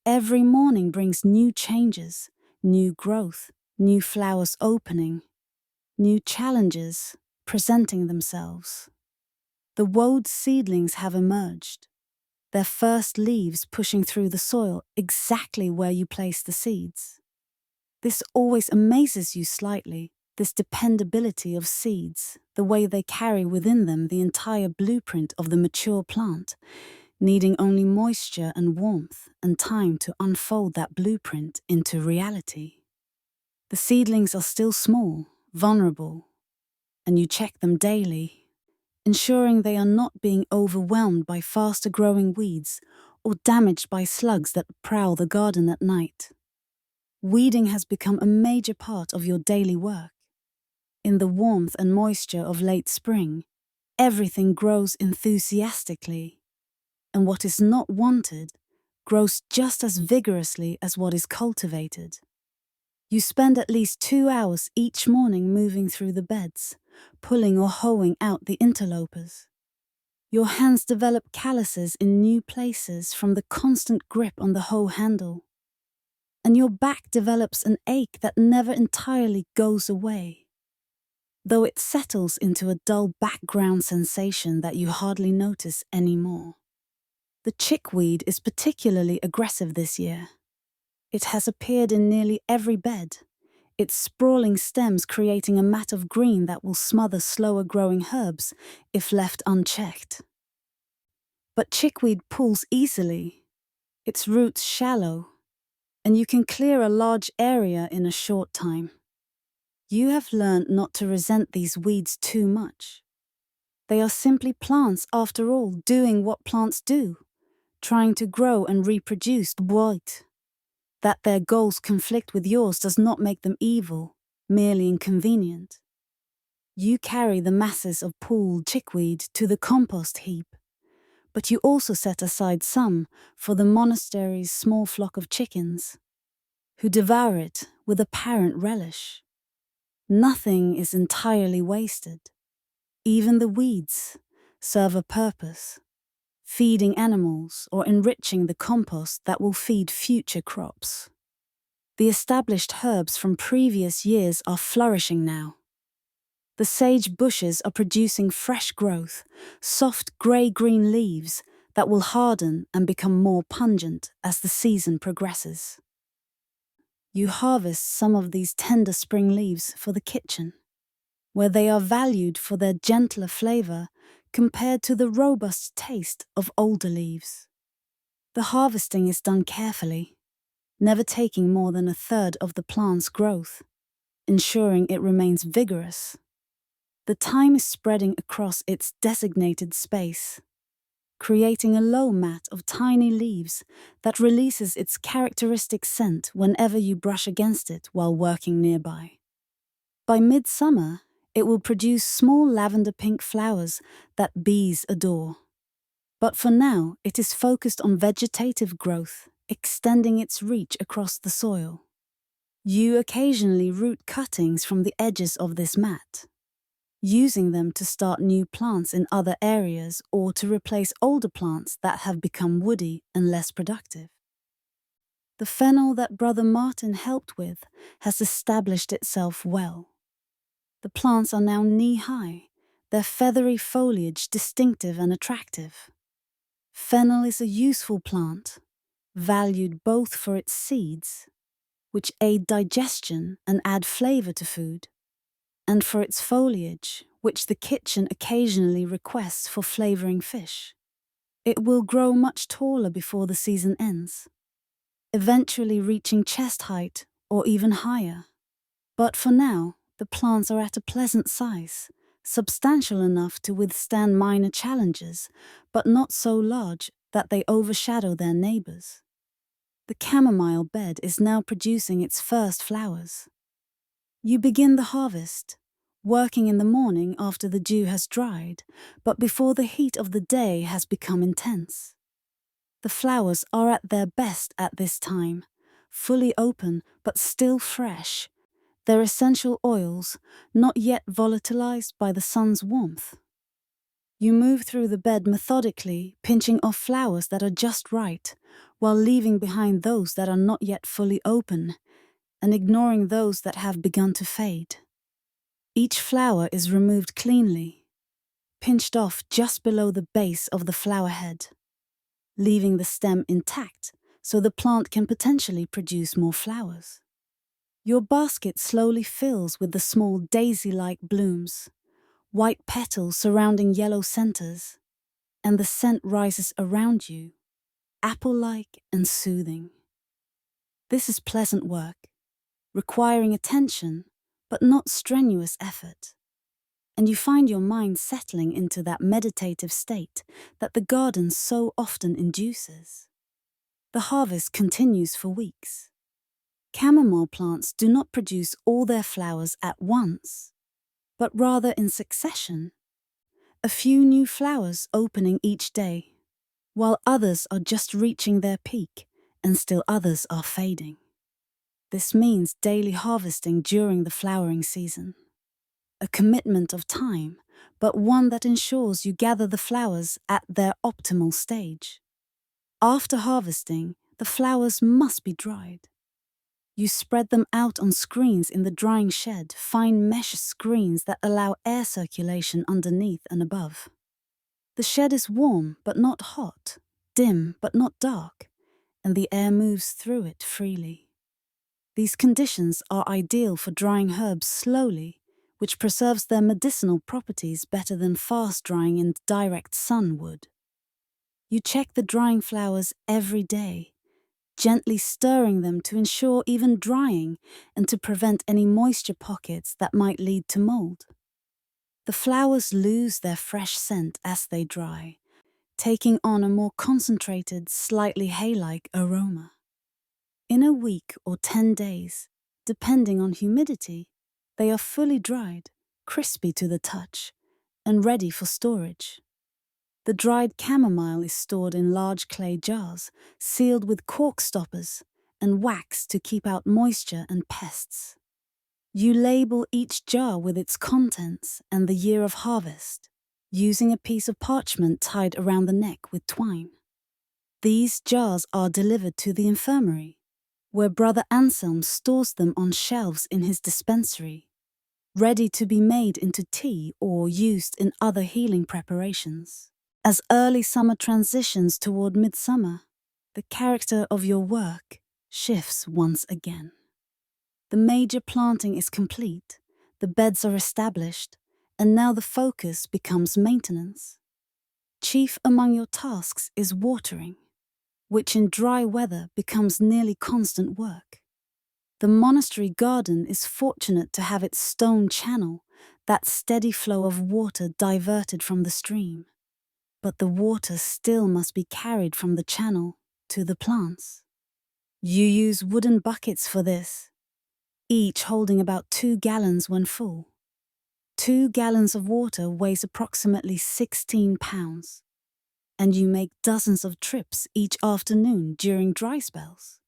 Every morning brings new changes, new growth, new flowers opening, new challenges presenting themselves. The woad seedlings have emerged, their first leaves pushing through the soil exactly where you place the seeds. This always amazes you slightly, this dependability of seeds, the way they carry within them the entire blueprint of the mature plant, needing only moisture and warmth and time to unfold that blueprint into reality. The seedlings are still small, vulnerable, and you check them daily, ensuring they are not being overwhelmed by faster growing weeds or damaged by slugs that prowl the garden at night. Weeding has become a major part of your daily work. In the warmth and moisture of late spring, everything grows enthusiastically, and what is not wanted grows just as vigorously as what is cultivated. You spend at least 2 hours each morning moving through the beds, pulling or hoeing out the interlopers. Your hands develop calluses in new places from the constant grip on the hoe handle, and your back develops an ache that never entirely goes away, though it settles into a dull background sensation that you hardly notice anymore. The chickweed is particularly aggressive this year. It has appeared in nearly every bed, its sprawling stems creating a mat of green that will smother slower growing herbs if left unchecked. But chickweed pulls easily, its roots shallow, and you can clear a large area in a short time. You have learned not to resent these weeds too much. They are simply plants after all, doing what plants do, trying to grow and reproduce. But that their goals conflict with yours does not make them evil, merely inconvenient. You carry the masses of pulled chickweed to the compost heap, but you also set aside some for the monastery's small flock of chickens, who devour it with apparent relish. Nothing is entirely wasted. Even the weeds serve a purpose, feeding animals or enriching the compost that will feed future crops. The established herbs from previous years are flourishing now. The sage bushes are producing fresh growth, soft grey-green leaves that will harden and become more pungent as the season progresses. You harvest some of these tender spring leaves for the kitchen, where they are valued for their gentler flavour compared to the robust taste of older leaves. The harvesting is done carefully, never taking more than a third of the plant's growth, ensuring it remains vigorous. The thyme is spreading across its designated space, creating a low mat of tiny leaves that releases its characteristic scent whenever you brush against it while working nearby. By midsummer, it will produce small lavender-pink flowers that bees adore. But for now, it is focused on vegetative growth, extending its reach across the soil. You occasionally root cuttings from the edges of this mat, using them to start new plants in other areas or to replace older plants that have become woody and less productive. The fennel that Brother Martin helped with has established itself well. The plants are now knee-high, their feathery foliage distinctive and attractive. Fennel is a useful plant, valued both for its seeds, which aid digestion and add flavor to food, and for its foliage, which the kitchen occasionally requests for flavoring fish. It will grow much taller before the season ends, eventually reaching chest height or even higher. But for now, the plants are at a pleasant size, substantial enough to withstand minor challenges, but not so large that they overshadow their neighbors. The chamomile bed is now producing its first flowers. You begin the harvest, working in the morning after the dew has dried, but before the heat of the day has become intense. The flowers are at their best at this time, fully open but still fresh, their essential oils not yet volatilized by the sun's warmth. You move through the bed methodically, pinching off flowers that are just right, while leaving behind those that are not yet fully open, and ignoring those that have begun to fade. Each flower is removed cleanly, pinched off just below the base of the flower head, leaving the stem intact so the plant can potentially produce more flowers. Your basket slowly fills with the small daisy-like blooms, white petals surrounding yellow centers, and the scent rises around you, apple-like and soothing. This is pleasant work, requiring attention but not strenuous effort, and you find your mind settling into that meditative state that the garden so often induces. The harvest continues for weeks. Chamomile plants do not produce all their flowers at once, but rather in succession, a few new flowers opening each day, while others are just reaching their peak and still others are fading. This means daily harvesting during the flowering season. A commitment of time, but one that ensures you gather the flowers at their optimal stage. After harvesting, the flowers must be dried. You spread them out on screens in the drying shed, fine mesh screens that allow air circulation underneath and above. The shed is warm but not hot, dim but not dark, and the air moves through it freely. These conditions are ideal for drying herbs slowly, which preserves their medicinal properties better than fast drying in direct sun would. You check the drying flowers every day, gently stirring them to ensure even drying and to prevent any moisture pockets that might lead to mold. The flowers lose their fresh scent as they dry, taking on a more concentrated, slightly hay-like aroma. In a week or 10 days, depending on humidity, they are fully dried, crispy to the touch, and ready for storage. The dried chamomile is stored in large clay jars, sealed with cork stoppers, and wax to keep out moisture and pests. You label each jar with its contents and the year of harvest, using a piece of parchment tied around the neck with twine. These jars are delivered to the infirmary, where Brother Anselm stores them on shelves in his dispensary, ready to be made into tea or used in other healing preparations. As early summer transitions toward midsummer, the character of your work shifts once again. The major planting is complete, the beds are established, and now the focus becomes maintenance. Chief among your tasks is watering, which in dry weather becomes nearly constant work. The monastery garden is fortunate to have its stone channel that steady flow of water diverted from the stream. But the water still must be carried from the channel to the plants. You use wooden buckets for this, each holding about 2 gallons when full. 2 gallons of water weighs approximately 16 pounds, and you make dozens of trips each afternoon during dry spells.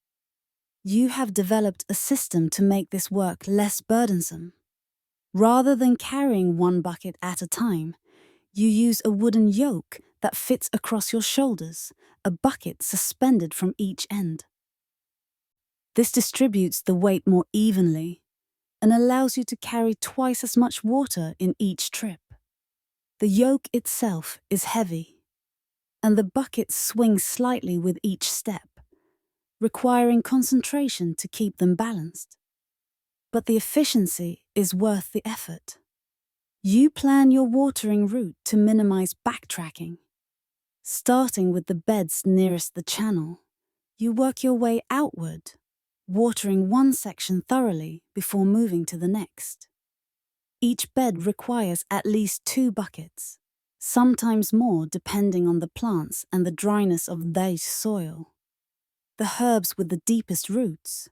You have developed a system to make this work less burdensome. Rather than carrying one bucket at a time, you use a wooden yoke that fits across your shoulders, a bucket suspended from each end. This distributes the weight more evenly and allows you to carry twice as much water in each trip. The yoke itself is heavy, and the buckets swing slightly with each step, requiring concentration to keep them balanced. But the efficiency is worth the effort. You plan your watering route to minimize backtracking. Starting with the beds nearest the channel, you work your way outward, watering one section thoroughly before moving to the next. Each bed requires at least 2 buckets, sometimes more depending on the plants and the dryness of their soil. The herbs with the deepest roots,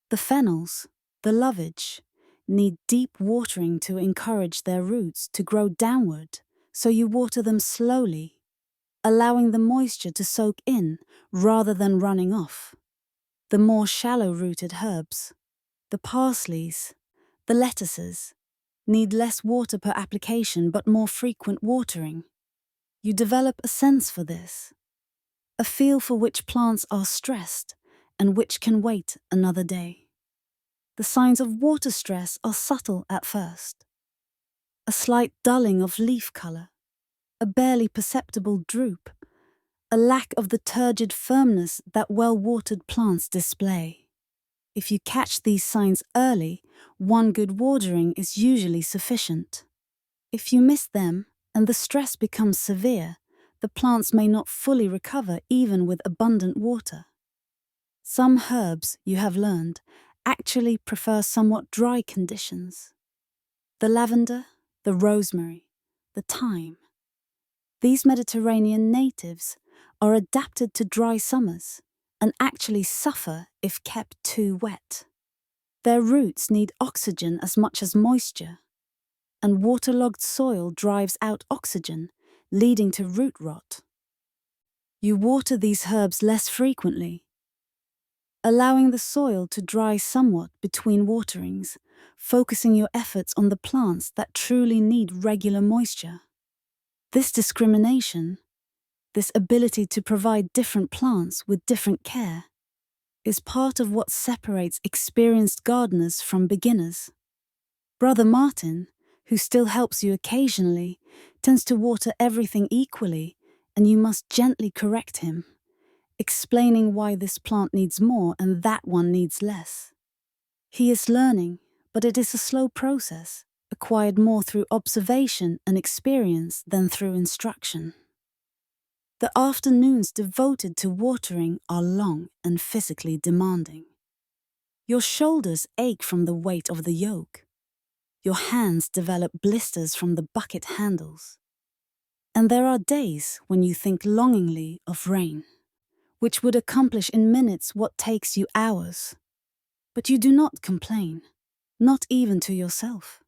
the fennels, the lovage, need deep watering to encourage their roots to grow downward, so you water them slowly, allowing the moisture to soak in rather than running off. The more shallow-rooted herbs, the parsleys, the lettuces, need less water per application but more frequent watering. You develop a sense for this, a feel for which plants are stressed and which can wait another day. The signs of water stress are subtle at first. A slight dulling of leaf color, a barely perceptible droop, a lack of the turgid firmness that well-watered plants display. If you catch these signs early, one good watering is usually sufficient. If you miss them and the stress becomes severe, the plants may not fully recover even with abundant water. Some herbs, you have learned, actually prefer somewhat dry conditions. The lavender, the rosemary, the thyme. These Mediterranean natives are adapted to dry summers and actually suffer if kept too wet. Their roots need oxygen as much as moisture, and waterlogged soil drives out oxygen, leading to root rot. You water these herbs less frequently, allowing the soil to dry somewhat between waterings, focusing your efforts on the plants that truly need regular moisture. This discrimination, this ability to provide different plants with different care, is part of what separates experienced gardeners from beginners. Brother Martin, who still helps you occasionally, tends to water everything equally, and you must gently correct him, explaining why this plant needs more and that one needs less. He is learning, but it is a slow process, acquired more through observation and experience than through instruction. The afternoons devoted to watering are long and physically demanding. Your shoulders ache from the weight of the yoke. Your hands develop blisters from the bucket handles. And there are days when you think longingly of rain, which would accomplish in minutes what takes you hours. But you do not complain, not even to yourself.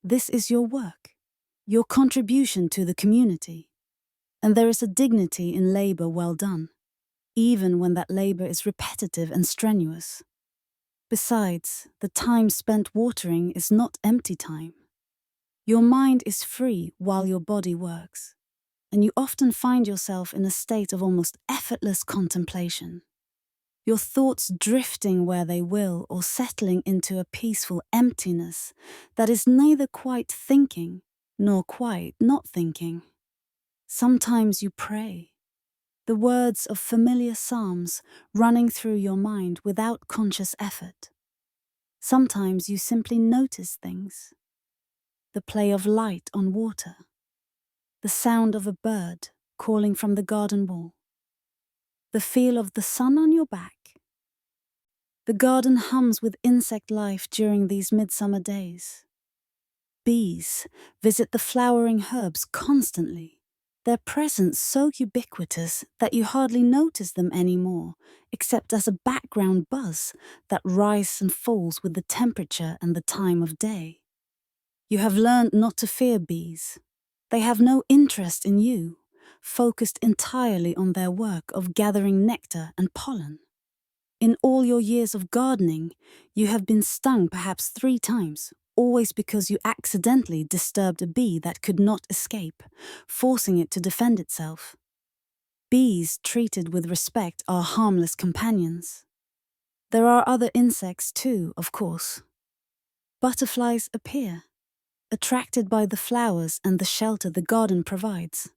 This is your work, your contribution to the community. And there is a dignity in labor well done, even when that labor is repetitive and strenuous. Besides, the time spent watering is not empty time. Your mind is free while your body works, and you often find yourself in a state of almost effortless contemplation. Your thoughts drifting where they will or settling into a peaceful emptiness that is neither quite thinking nor quite not thinking. Sometimes you pray, the words of familiar psalms running through your mind without conscious effort. Sometimes you simply notice things, the play of light on water, the sound of a bird calling from the garden wall, the feel of the sun on your back. The garden hums with insect life during these midsummer days. Bees visit the flowering herbs constantly, their presence so ubiquitous that you hardly notice them anymore, except as a background buzz that rises and falls with the temperature and the time of day. You have learned not to fear bees. They have no interest in you, focused entirely on their work of gathering nectar and pollen. In all your years of gardening, you have been stung perhaps 3 times, always because you accidentally disturbed a bee that could not escape, forcing it to defend itself. Bees treated with respect are harmless companions. There are other insects too, of course. Butterflies appear, attracted by the flowers and the shelter the garden provides.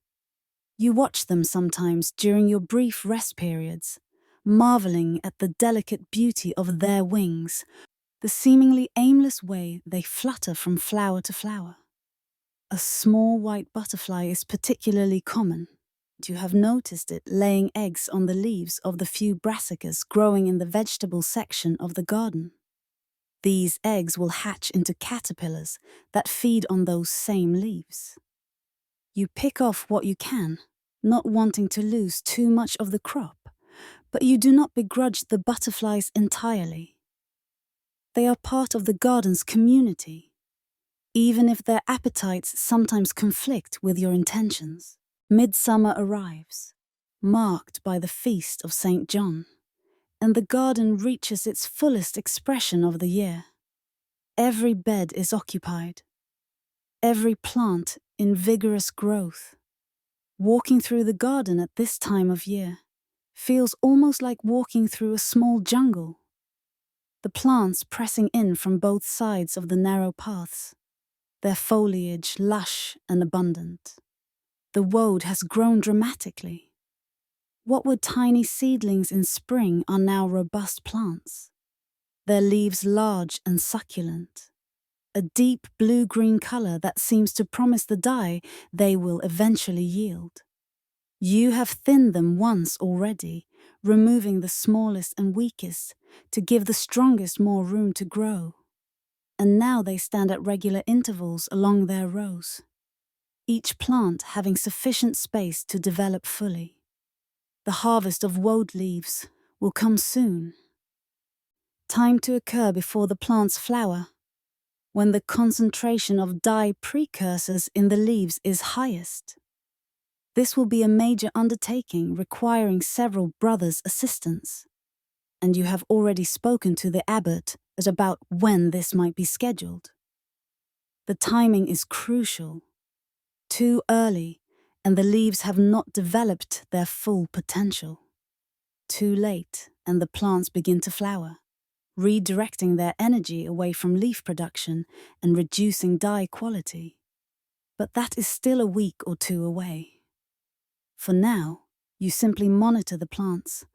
You watch them sometimes during your brief rest periods, marveling at the delicate beauty of their wings, the seemingly aimless way they flutter from flower to flower. A small white butterfly is particularly common. You have noticed it laying eggs on the leaves of the few brassicas growing in the vegetable section of the garden. These eggs will hatch into caterpillars that feed on those same leaves. You pick off what you can, not wanting to lose too much of the crop, but you do not begrudge the butterflies entirely. They are part of the garden's community, even if their appetites sometimes conflict with your intentions. Midsummer arrives, marked by the feast of St. John, and the garden reaches its fullest expression of the year. Every bed is occupied, every plant in vigorous growth. Walking through the garden at this time of year feels almost like walking through a small jungle. The plants pressing in from both sides of the narrow paths, their foliage lush and abundant. The woad has grown dramatically. What were tiny seedlings in spring are now robust plants, their leaves large and succulent, a deep blue-green color that seems to promise the dye they will eventually yield. You have thinned them once already, removing the smallest and weakest to give the strongest more room to grow. And now they stand at regular intervals along their rows, each plant having sufficient space to develop fully. The harvest of woad leaves will come soon. Time to occur before the plants flower, when the concentration of dye precursors in the leaves is highest. This will be a major undertaking requiring several brothers' assistance, and you have already spoken to the abbot about when this might be scheduled. The timing is crucial. Too early, and the leaves have not developed their full potential. Too late, and the plants begin to flower, redirecting their energy away from leaf production and reducing dye quality. But that is still a week or 2 away. For now, you simply monitor the plants,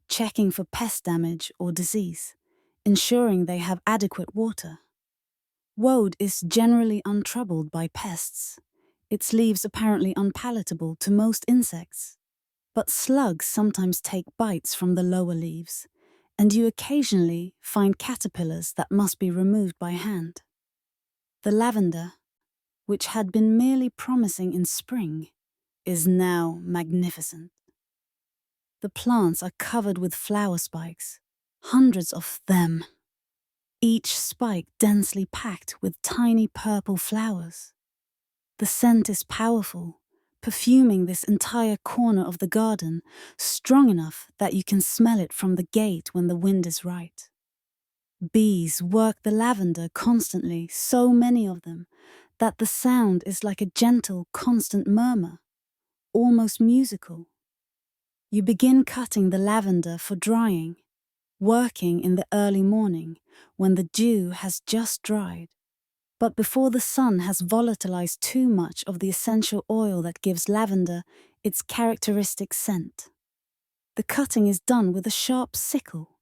checking for pest damage or disease, ensuring they have adequate water. Woad is generally untroubled by pests, its leaves apparently unpalatable to most insects. But slugs sometimes take bites from the lower leaves, and you occasionally find caterpillars that must be removed by hand. The lavender, which had been merely promising in spring, is now magnificent. The plants are covered with flower spikes, hundreds of them, each spike densely packed with tiny purple flowers. The scent is powerful, perfuming this entire corner of the garden, strong enough that you can smell it from the gate when the wind is right. Bees work the lavender constantly, so many of them, that the sound is like a gentle, constant murmur, almost musical. You begin cutting the lavender for drying, working in the early morning when the dew has just dried, but before the sun has volatilized too much of the essential oil that gives lavender its characteristic scent. The cutting is done with a sharp sickle,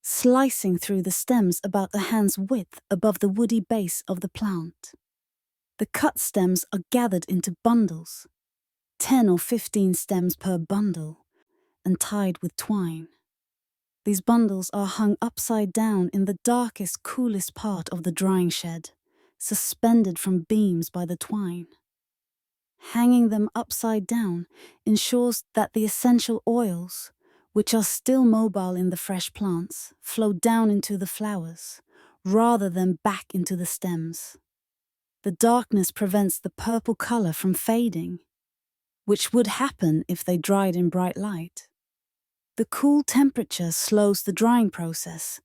slicing through the stems about a hand's width above the woody base of the plant. The cut stems are gathered into bundles, 10 or 15 stems per bundle, and tied with twine. These bundles are hung upside down in the darkest, coolest part of the drying shed, suspended from beams by the twine. Hanging them upside down ensures that the essential oils, which are still mobile in the fresh plants, flow down into the flowers, rather than back into the stems. The darkness prevents the purple color from fading, which would happen if they dried in bright light. The cool temperature slows the drying process,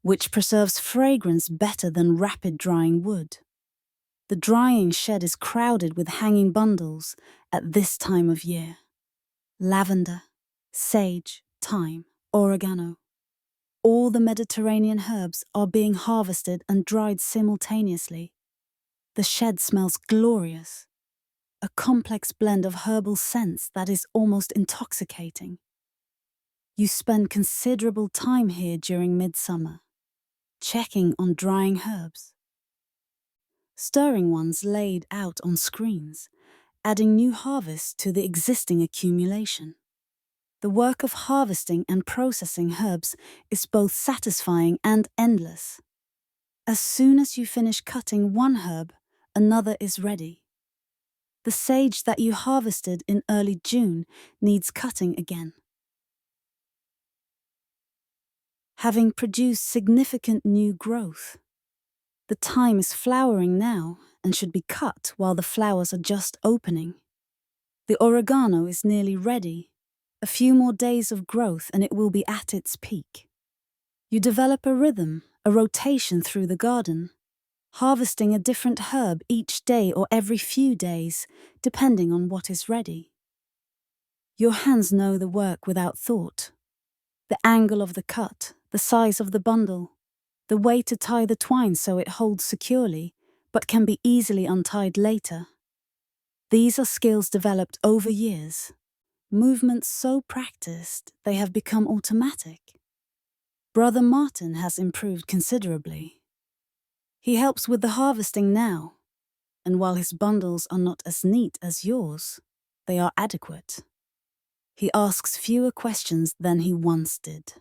which preserves fragrance better than rapid drying would. The drying shed is crowded with hanging bundles at this time of year. Lavender, sage, thyme, oregano. All the Mediterranean herbs are being harvested and dried simultaneously. The shed smells glorious, a complex blend of herbal scents that is almost intoxicating. You spend considerable time here during midsummer, checking on drying herbs, stirring ones laid out on screens, adding new harvests to the existing accumulation. The work of harvesting and processing herbs is both satisfying and endless. As soon as you finish cutting one herb, another is ready. The sage that you harvested in early June needs cutting again. Having produced significant new growth, the thyme is flowering now and should be cut while the flowers are just opening. The oregano is nearly ready. A few more days of growth and it will be at its peak. You develop a rhythm, a rotation through the garden, harvesting a different herb each day or every few days, depending on what is ready. Your hands know the work without thought. The angle of the cut, the size of the bundle, the way to tie the twine so it holds securely, but can be easily untied later. These are skills developed over years, movements so practiced they have become automatic. Brother Martin has improved considerably. He helps with the harvesting now, and while his bundles are not as neat as yours, they are adequate. He asks fewer questions than he once did.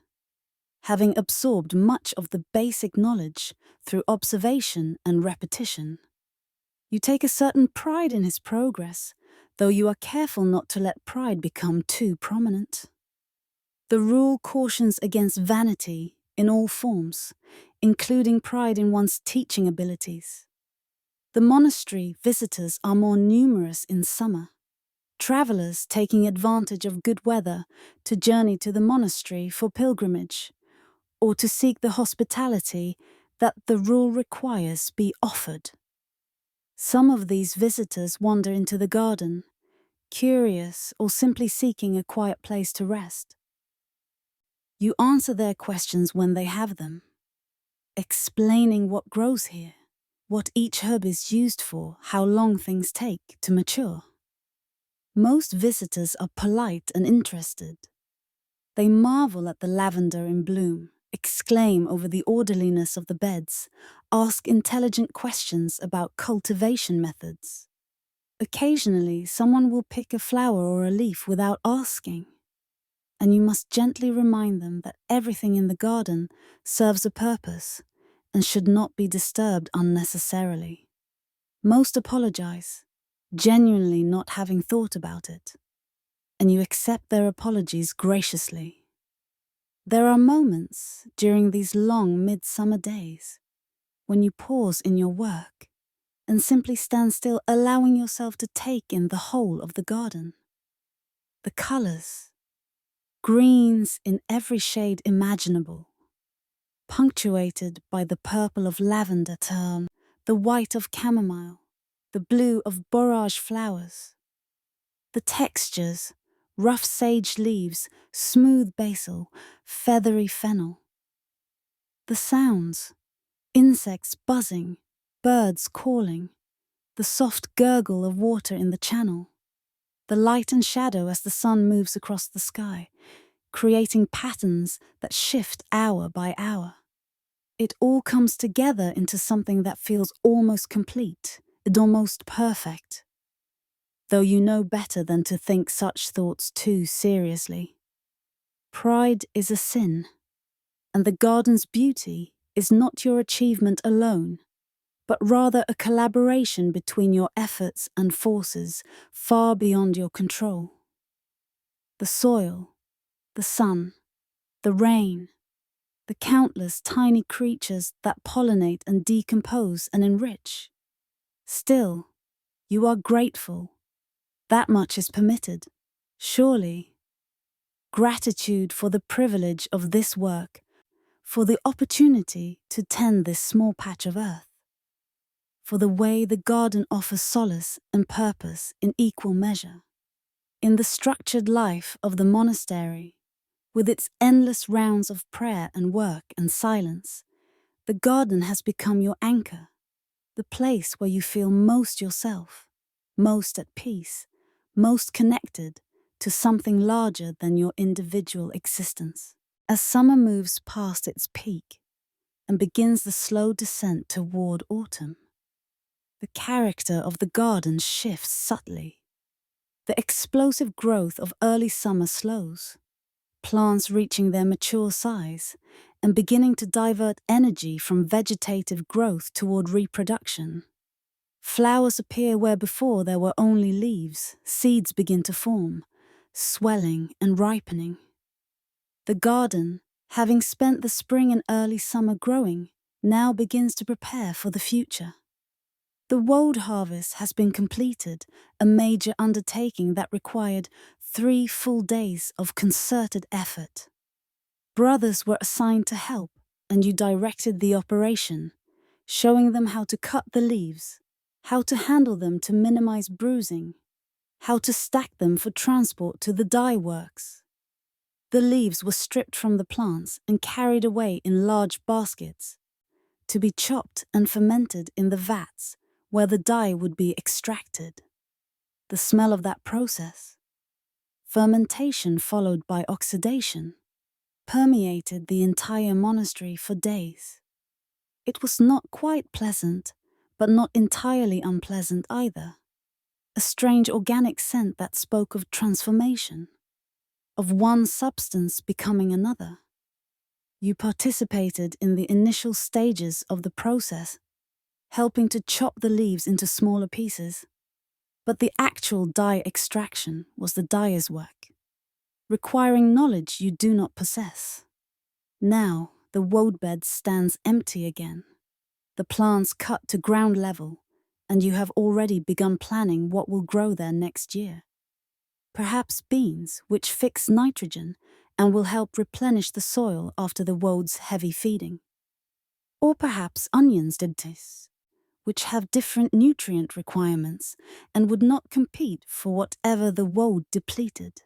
Having absorbed much of the basic knowledge through observation and repetition, you take a certain pride in his progress, though you are careful not to let pride become too prominent. The rule cautions against vanity in all forms, including pride in one's teaching abilities. The monastery visitors are more numerous in summer, travelers taking advantage of good weather to journey to the monastery for pilgrimage, or to seek the hospitality that the rule requires be offered. Some of these visitors wander into the garden, curious or simply seeking a quiet place to rest. You answer their questions when they have them, explaining what grows here, what each herb is used for, how long things take to mature. Most visitors are polite and interested. They marvel at the lavender in bloom, exclaim over the orderliness of the beds, ask intelligent questions about cultivation methods. Occasionally, someone will pick a flower or a leaf without asking, and you must gently remind them that everything in the garden serves a purpose and should not be disturbed unnecessarily. Most apologize, genuinely not having thought about it, and you accept their apologies graciously. There are moments during these long midsummer days when you pause in your work and simply stand still, allowing yourself to take in the whole of the garden. The colors, greens in every shade imaginable, punctuated by the purple of lavender thyme, the white of chamomile, the blue of borage flowers. The textures, rough sage leaves, smooth basil, feathery fennel. The sounds, insects buzzing, birds calling, the soft gurgle of water in the channel, the light and shadow as the sun moves across the sky, creating patterns that shift hour by hour. It all comes together into something that feels almost complete and almost perfect, though you know better than to think such thoughts too seriously. Pride is a sin, and the garden's beauty is not your achievement alone, but rather a collaboration between your efforts and forces far beyond your control. The soil, the sun, the rain, the countless tiny creatures that pollinate and decompose and enrich. Still, you are grateful. That much is permitted. Surely, gratitude for the privilege of this work, for the opportunity to tend this small patch of earth, for the way the garden offers solace and purpose in equal measure. In the structured life of the monastery, with its endless rounds of prayer and work and silence, the garden has become your anchor, the place where you feel most yourself, most at peace, most connected to something larger than your individual existence. As summer moves past its peak and begins the slow descent toward autumn, the character of the garden shifts subtly. The explosive growth of early summer slows, plants reaching their mature size and beginning to divert energy from vegetative growth toward reproduction. Flowers appear where before there were only leaves, seeds begin to form, swelling and ripening. The garden, having spent the spring and early summer growing, now begins to prepare for the future. The woad harvest has been completed, a major undertaking that required 3 full days of concerted effort. Brothers were assigned to help, and you directed the operation, showing them how to cut the leaves, how to handle them to minimize bruising, how to stack them for transport to the dye works. The leaves were stripped from the plants and carried away in large baskets, to be chopped and fermented in the vats where the dye would be extracted. The smell of that process, fermentation followed by oxidation, permeated the entire monastery for days. It was not quite pleasant, but not entirely unpleasant either. A strange organic scent that spoke of transformation, of one substance becoming another. You participated in the initial stages of the process, helping to chop the leaves into smaller pieces. But the actual dye extraction was the dyer's work, requiring knowledge you do not possess. Now the woad bed stands empty again, the plants cut to ground level, and you have already begun planning what will grow there next year. Perhaps beans, which fix nitrogen and will help replenish the soil after the woad's heavy feeding. Or perhaps onions did this, which have different nutrient requirements and would not compete for whatever the woad depleted.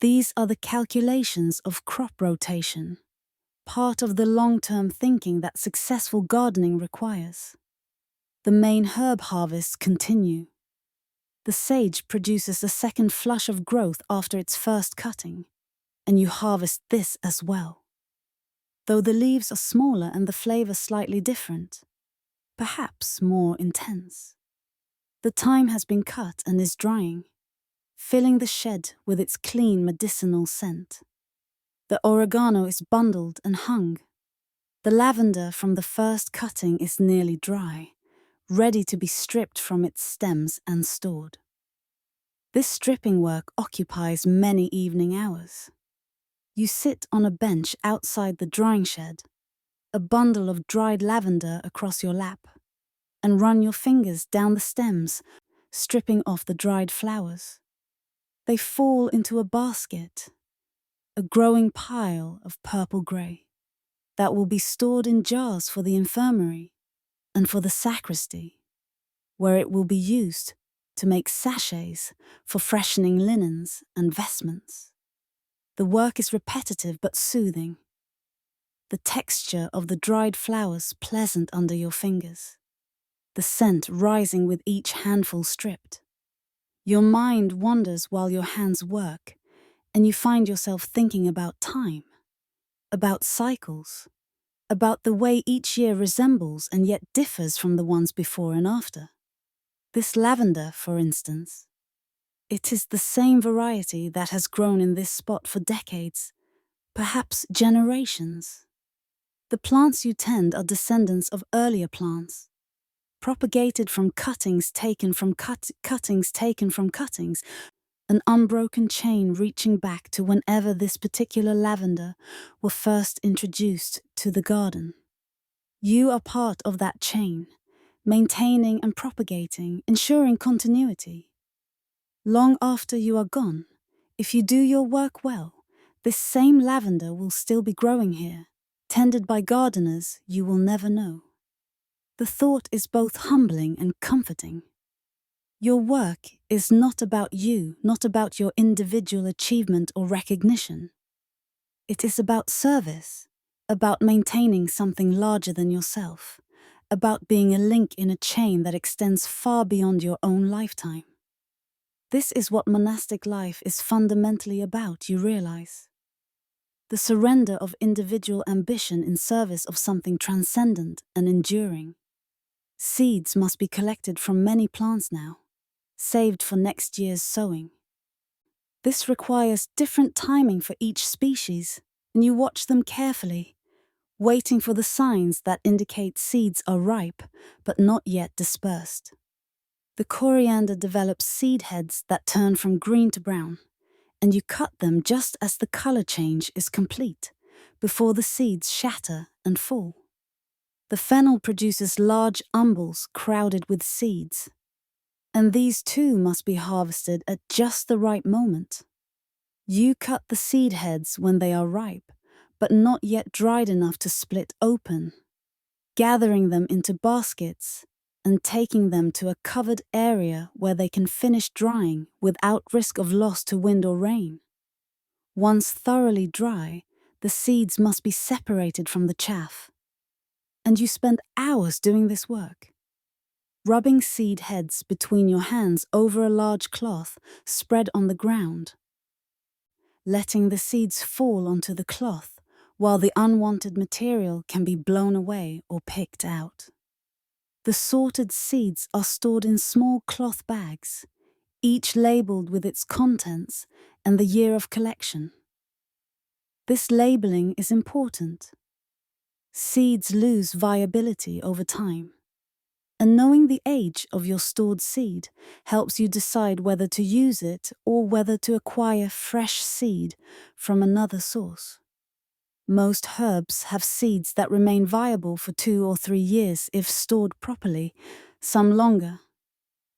These are the calculations of crop rotation, part of the long-term thinking that successful gardening requires. The main herb harvests continue. The sage produces a second flush of growth after its first cutting, and you harvest this as well. Though the leaves are smaller and the flavor slightly different, perhaps more intense. The thyme has been cut and is drying, filling the shed with its clean medicinal scent. The oregano is bundled and hung. The lavender from the first cutting is nearly dry, ready to be stripped from its stems and stored. This stripping work occupies many evening hours. You sit on a bench outside the drying shed, a bundle of dried lavender across your lap, and run your fingers down the stems, stripping off the dried flowers. They fall into a basket, a growing pile of purple-grey, that will be stored in jars for the infirmary and for the sacristy, where it will be used to make sachets for freshening linens and vestments. The work is repetitive but soothing, the texture of the dried flowers pleasant under your fingers, the scent rising with each handful stripped. Your mind wanders while your hands work, and you find yourself thinking about time, about cycles, about the way each year resembles and yet differs from the ones before and after. This lavender, for instance, it is the same variety that has grown in this spot for decades, perhaps generations. The plants you tend are descendants of earlier plants, propagated from cuttings taken from cuttings taken from cuttings, an unbroken chain reaching back to whenever this particular lavender were first introduced to the garden. You are part of that chain, maintaining and propagating, ensuring continuity. Long after you are gone, if you do your work well, this same lavender will still be growing here, tended by gardeners you will never know. The thought is both humbling and comforting. Your work is not about you, not about your individual achievement or recognition. It is about service, about maintaining something larger than yourself, about being a link in a chain that extends far beyond your own lifetime. This is what monastic life is fundamentally about, you realize. The surrender of individual ambition in service of something transcendent and enduring. Seeds must be collected from many plants now, saved for next year's sowing. This requires different timing for each species, and you watch them carefully, waiting for the signs that indicate seeds are ripe but not yet dispersed. The coriander develops seed heads that turn from green to brown, and you cut them just as the color change is complete, before the seeds shatter and fall. The fennel produces large umbels crowded with seeds, and these too must be harvested at just the right moment. You cut the seed heads when they are ripe, but not yet dried enough to split open, gathering them into baskets and taking them to a covered area where they can finish drying without risk of loss to wind or rain. Once thoroughly dry, the seeds must be separated from the chaff. And you spend hours doing this work, rubbing seed heads between your hands over a large cloth spread on the ground, letting the seeds fall onto the cloth while the unwanted material can be blown away or picked out. The sorted seeds are stored in small cloth bags, each labeled with its contents and the year of collection. This labeling is important. Seeds lose viability over time, and knowing the age of your stored seed helps you decide whether to use it or whether to acquire fresh seed from another source. Most herbs have seeds that remain viable for 2 or 3 years if stored properly, some longer.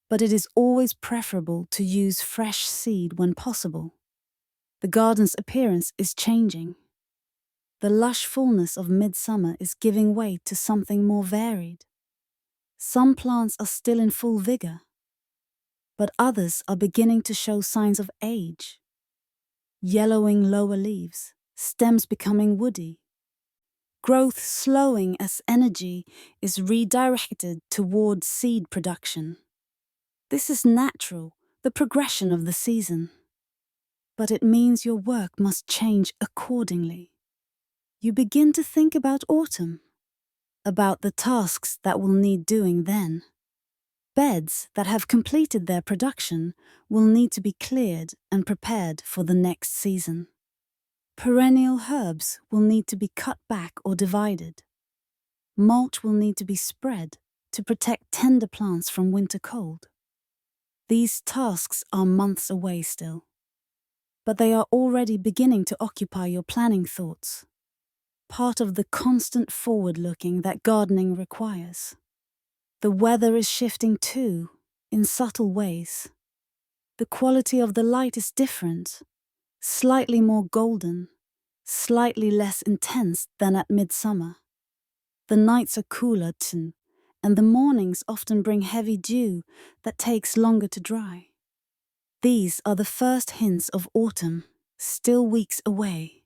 But it is always preferable to use fresh seed when possible. The garden's appearance is changing. The lush fullness of midsummer is giving way to something more varied. Some plants are still in full vigor, but others are beginning to show signs of age. Yellowing lower leaves, stems becoming woody. Growth slowing as energy is redirected towards seed production. This is natural, the progression of the season. But it means your work must change accordingly. You begin to think about autumn, about the tasks that will need doing then. Beds that have completed their production will need to be cleared and prepared for the next season. Perennial herbs will need to be cut back or divided. Mulch will need to be spread to protect tender plants from winter cold. These tasks are months away still, but they are already beginning to occupy your planning thoughts, part of the constant forward-looking that gardening requires. The weather is shifting too, in subtle ways. The quality of the light is different, slightly more golden, slightly less intense than at midsummer. The nights are cooler too, and the mornings often bring heavy dew that takes longer to dry. These are the first hints of autumn, still weeks away,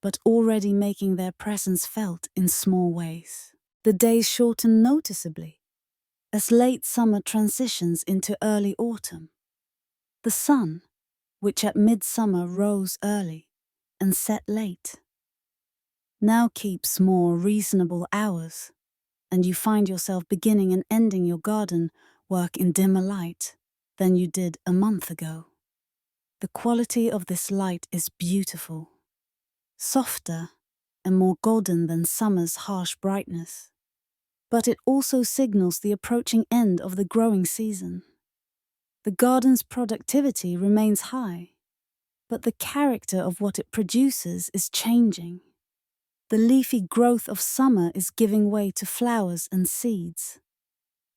but already making their presence felt in small ways. The days shorten noticeably as late summer transitions into early autumn. The sun, which at midsummer rose early and set late, now keeps more reasonable hours, and you find yourself beginning and ending your garden work in dimmer light than you did a month ago. The quality of this light is beautiful, softer and more golden than summer's harsh brightness. but it also signals the approaching end of the growing season. The garden's productivity remains high, but the character of what it produces is changing. The leafy growth of summer is giving way to flowers and seeds.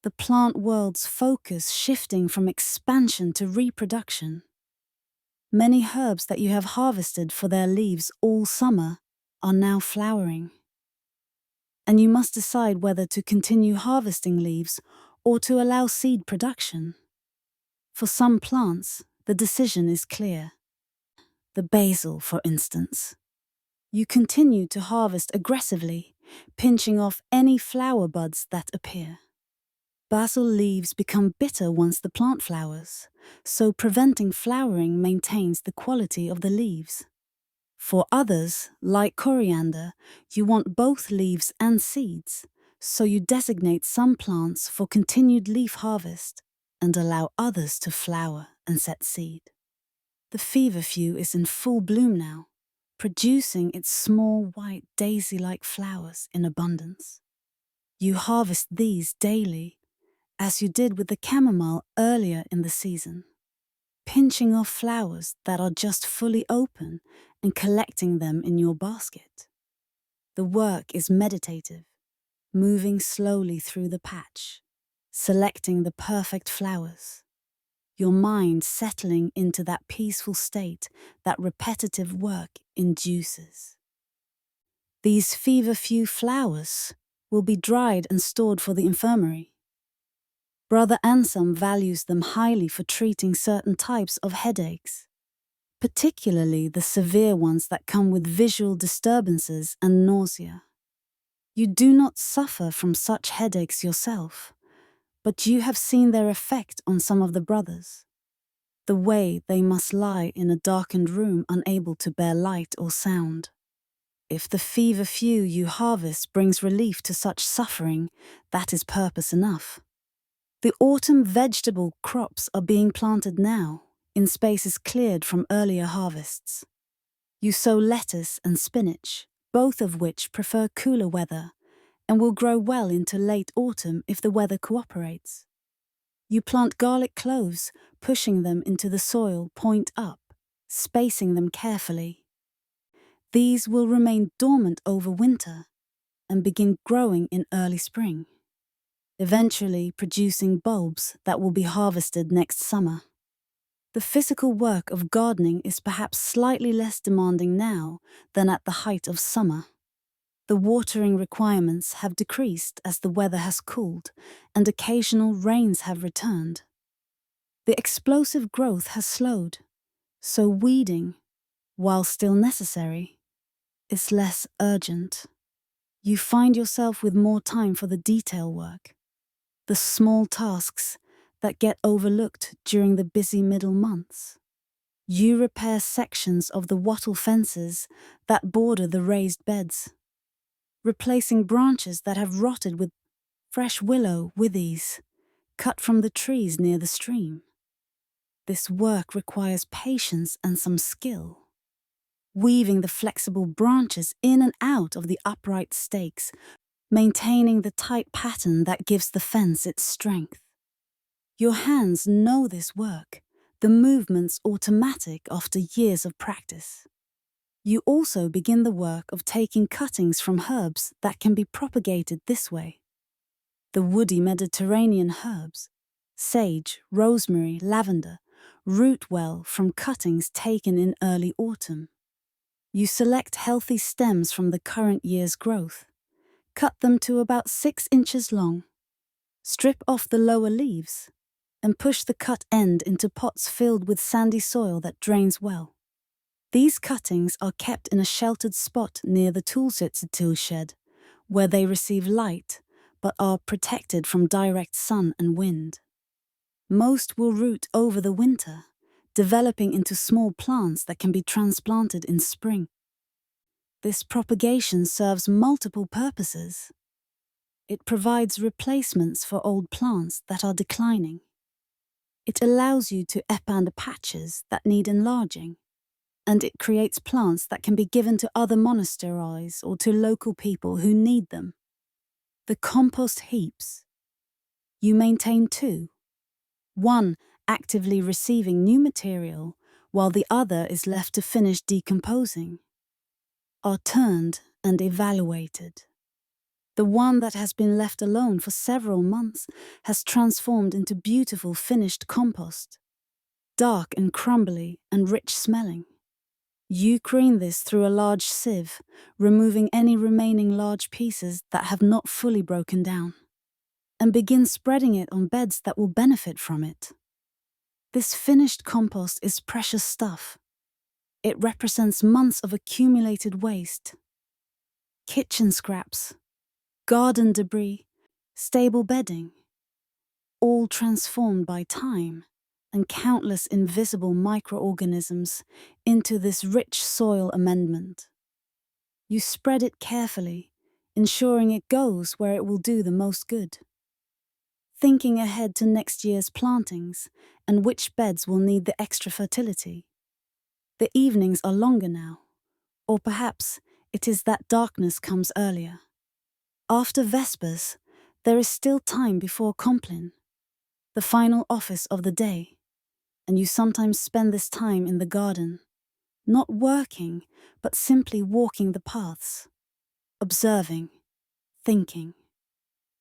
The plant world's focus shifting from expansion to reproduction. Many herbs that you have harvested for their leaves all summer are now flowering. And you must decide whether to continue harvesting leaves or to allow seed production. For some plants, the decision is clear. The basil, for instance. You continue to harvest aggressively, pinching off any flower buds that appear. Basil leaves become bitter once the plant flowers, so preventing flowering maintains the quality of the leaves. For others, like coriander, you want both leaves and seeds, so you designate some plants for continued leaf harvest and allow others to flower and set seed. The feverfew is in full bloom now, producing its small white daisy-like flowers in abundance. You harvest these daily, as you did with the chamomile earlier in the season, pinching off flowers that are just fully open and collecting them in your basket. The work is meditative, moving slowly through the patch, selecting the perfect flowers. Your mind settling into that peaceful state that repetitive work induces. These feverfew flowers will be dried and stored for the infirmary. Brother Anselm values them highly for treating certain types of headaches, particularly the severe ones that come with visual disturbances and nausea. You do not suffer from such headaches yourself, but you have seen their effect on some of the brothers. The way they must lie in a darkened room unable to bear light or sound. If the feverfew you harvest brings relief to such suffering, that is purpose enough. The autumn vegetable crops are being planted now, in spaces cleared from earlier harvests. You sow lettuce and spinach, both of which prefer cooler weather, and will grow well into late autumn if the weather cooperates. You plant garlic cloves, pushing them into the soil point up, spacing them carefully. These will remain dormant over winter and begin growing in early spring, eventually producing bulbs that will be harvested next summer. The physical work of gardening is perhaps slightly less demanding now than at the height of summer. The watering requirements have decreased as the weather has cooled and occasional rains have returned. The explosive growth has slowed, so weeding, while still necessary, is less urgent. You find yourself with more time for the detail work, the small tasks that get overlooked during the busy middle months. You repair sections of the wattle fences that border the raised beds, replacing branches that have rotted with fresh willow withies cut from the trees near the stream. This work requires patience and some skill. Weaving the flexible branches in and out of the upright stakes, maintaining the tight pattern that gives the fence its strength. Your hands know this work, the movements automatic after years of practice. You also begin the work of taking cuttings from herbs that can be propagated this way. The woody Mediterranean herbs, sage, rosemary, lavender, root well from cuttings taken in early autumn. You select healthy stems from the current year's growth. Cut them to about 6 inches long. Strip off the lower leaves and push the cut end into pots filled with sandy soil that drains well. These cuttings are kept in a sheltered spot near the tool shed, where they receive light but are protected from direct sun and wind. Most will root over the winter, developing into small plants that can be transplanted in spring. This propagation serves multiple purposes. It provides replacements for old plants that are declining. It allows you to expand patches that need enlarging, and it creates plants that can be given to other monasteries or to local people who need them. The compost heaps. You maintain two. One actively receiving new material, while the other is left to finish decomposing, are turned and evaluated. The one that has been left alone for several months has transformed into beautiful finished compost, dark and crumbly and rich smelling. You screen this through a large sieve, removing any remaining large pieces that have not fully broken down, and begin spreading it on beds that will benefit from it. This finished compost is precious stuff. It represents months of accumulated waste. Kitchen scraps, garden debris, stable bedding, all transformed by time and countless invisible microorganisms into this rich soil amendment. You spread it carefully, ensuring it goes where it will do the most good. Thinking ahead to next year's plantings and which beds will need the extra fertility. The evenings are longer now, or perhaps it is that darkness comes earlier. After Vespers, there is still time before Compline, the final office of the day, and you sometimes spend this time in the garden, not working, but simply walking the paths, observing, thinking.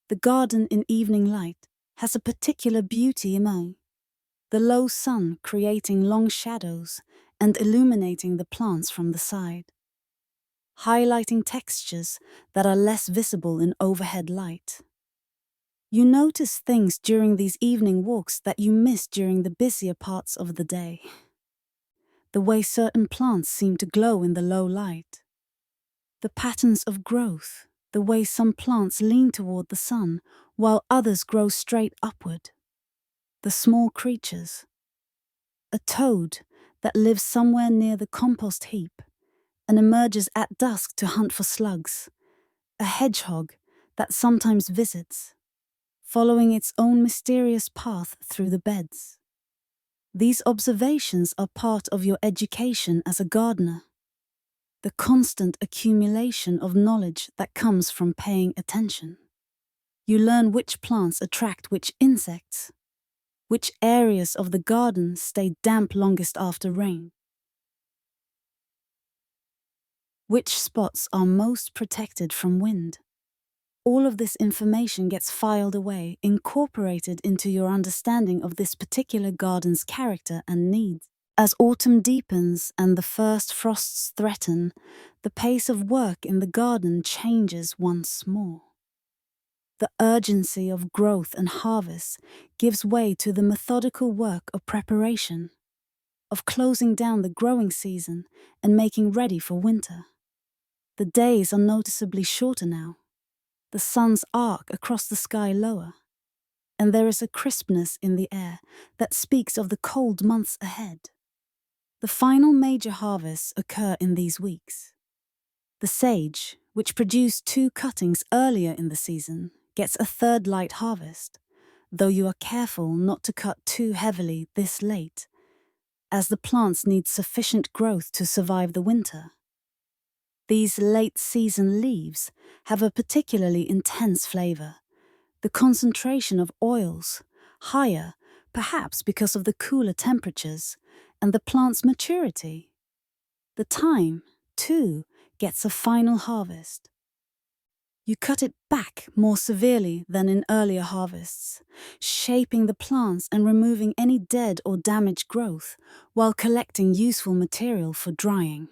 The garden in evening light has a particular beauty among the low sun creating long shadows and illuminating the plants from the side, highlighting textures that are less visible in overhead light. You notice things during these evening walks that you miss during the busier parts of the day. The way certain plants seem to glow in the low light. The patterns of growth, the way some plants lean toward the sun while others grow straight upward. The small creatures. A toad that lives somewhere near the compost heap and emerges at dusk to hunt for slugs. A hedgehog that sometimes visits, following its own mysterious path through the beds. These observations are part of your education as a gardener. The constant accumulation of knowledge that comes from paying attention. You learn which plants attract which insects, which areas of the garden stay damp longest after rain, which spots are most protected from wind. All of this information gets filed away, incorporated into your understanding of this particular garden's character and needs. As autumn deepens and the first frosts threaten, the pace of work in the garden changes once more. The urgency of growth and harvest gives way to the methodical work of preparation, of closing down the growing season and making ready for winter. The days are noticeably shorter now. The sun's arc across the sky lower, and there is a crispness in the air that speaks of the cold months ahead. The final major harvests occur in these weeks. The sage, which produced 2 cuttings earlier in the season, gets a third light harvest, though you are careful not to cut too heavily this late, as the plants need sufficient growth to survive the winter. These late-season leaves have a particularly intense flavor. The concentration of oils, higher, perhaps because of the cooler temperatures, and the plant's maturity. The time, too, gets a final harvest. You cut it back more severely than in earlier harvests, shaping the plants and removing any dead or damaged growth while collecting useful material for drying.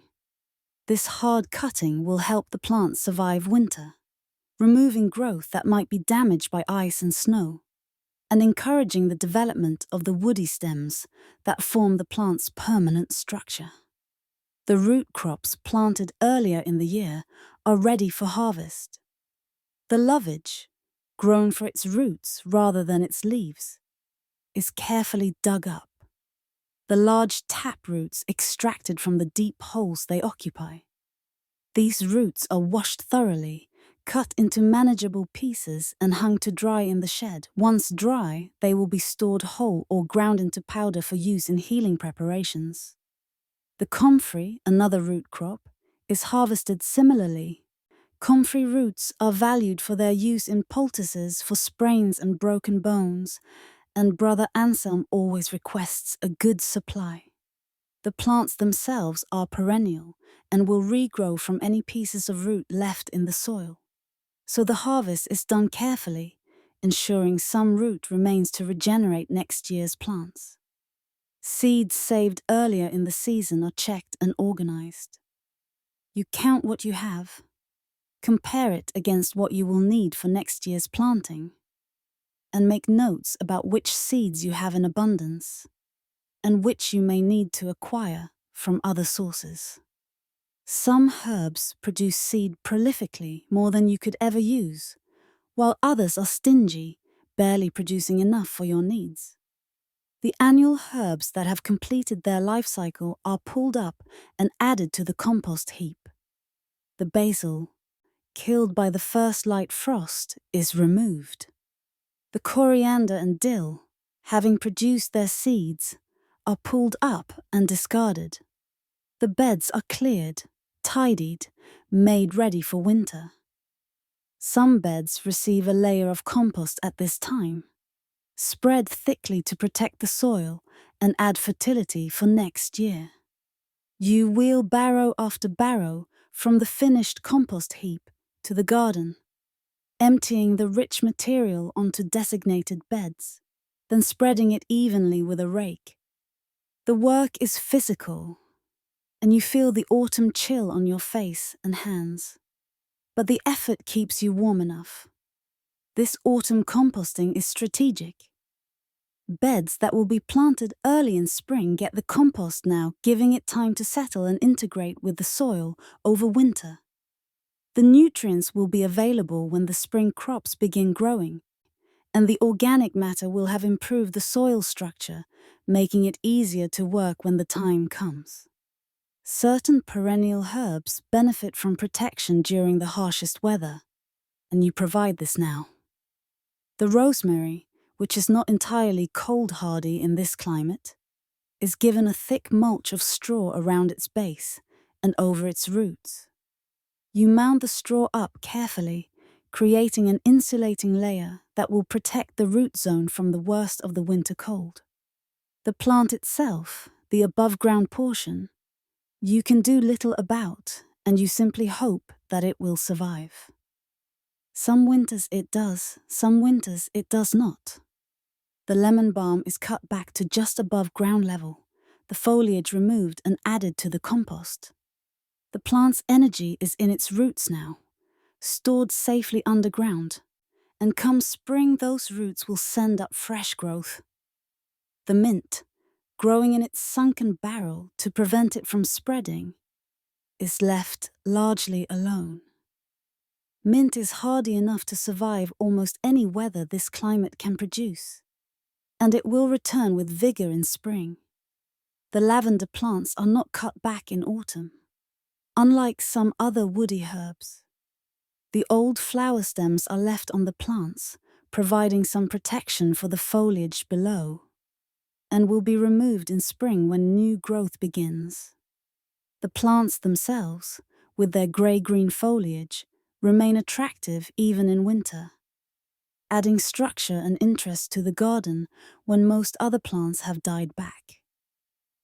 This hard cutting will help the plants survive winter, removing growth that might be damaged by ice and snow, and encouraging the development of the woody stems that form the plant's permanent structure. The root crops planted earlier in the year are ready for harvest. The lovage, grown for its roots rather than its leaves, is carefully dug up. The large tap roots extracted from the deep holes they occupy. These roots are washed thoroughly, cut into manageable pieces and hung to dry in the shed. Once dry, they will be stored whole or ground into powder for use in healing preparations. The comfrey, another root crop, is harvested similarly, Comfrey roots are valued for their use in poultices for sprains and broken bones, and Brother Anselm always requests a good supply. The plants themselves are perennial and will regrow from any pieces of root left in the soil. So the harvest is done carefully, ensuring some root remains to regenerate next year's plants. Seeds saved earlier in the season are checked and organized. You count what you have, compare it against what you will need for next year's planting, and make notes about which seeds you have in abundance and which you may need to acquire from other sources. Some herbs produce seed prolifically, more than you could ever use, while others are stingy, barely producing enough for your needs. The annual herbs that have completed their life cycle are pulled up and added to the compost heap. The basil, killed by the first light frost, is removed. The coriander and dill, having produced their seeds, are pulled up and discarded. The beds are cleared, tidied, made ready for winter. Some beds receive a layer of compost at this time, spread thickly to protect the soil and add fertility for next year. You wheel barrow after barrow from the finished compost heap to the garden, emptying the rich material onto designated beds, then spreading it evenly with a rake. The work is physical, and you feel the autumn chill on your face and hands. But the effort keeps you warm enough. This autumn composting is strategic. Beds that will be planted early in spring get the compost now, giving it time to settle and integrate with the soil over winter. The nutrients will be available when the spring crops begin growing, and the organic matter will have improved the soil structure, making it easier to work when the time comes. Certain perennial herbs benefit from protection during the harshest weather, and you provide this now. The rosemary, which is not entirely cold-hardy in this climate, is given a thick mulch of straw around its base and over its roots. You mound the straw up carefully, creating an insulating layer that will protect the root zone from the worst of the winter cold. The plant itself, the above-ground portion, you can do little about, and you simply hope that it will survive. Some winters it does, some winters it does not. The lemon balm is cut back to just above ground level, the foliage removed and added to the compost. The plant's energy is in its roots now, stored safely underground, and come spring those roots will send up fresh growth. The mint, growing in its sunken barrel to prevent it from spreading, is left largely alone. Mint is hardy enough to survive almost any weather this climate can produce, and it will return with vigor in spring. The lavender plants are not cut back in autumn, unlike some other woody herbs. The old flower stems are left on the plants, providing some protection for the foliage below, and will be removed in spring when new growth begins. The plants themselves, with their grey-green foliage, remain attractive even in winter, adding structure and interest to the garden when most other plants have died back.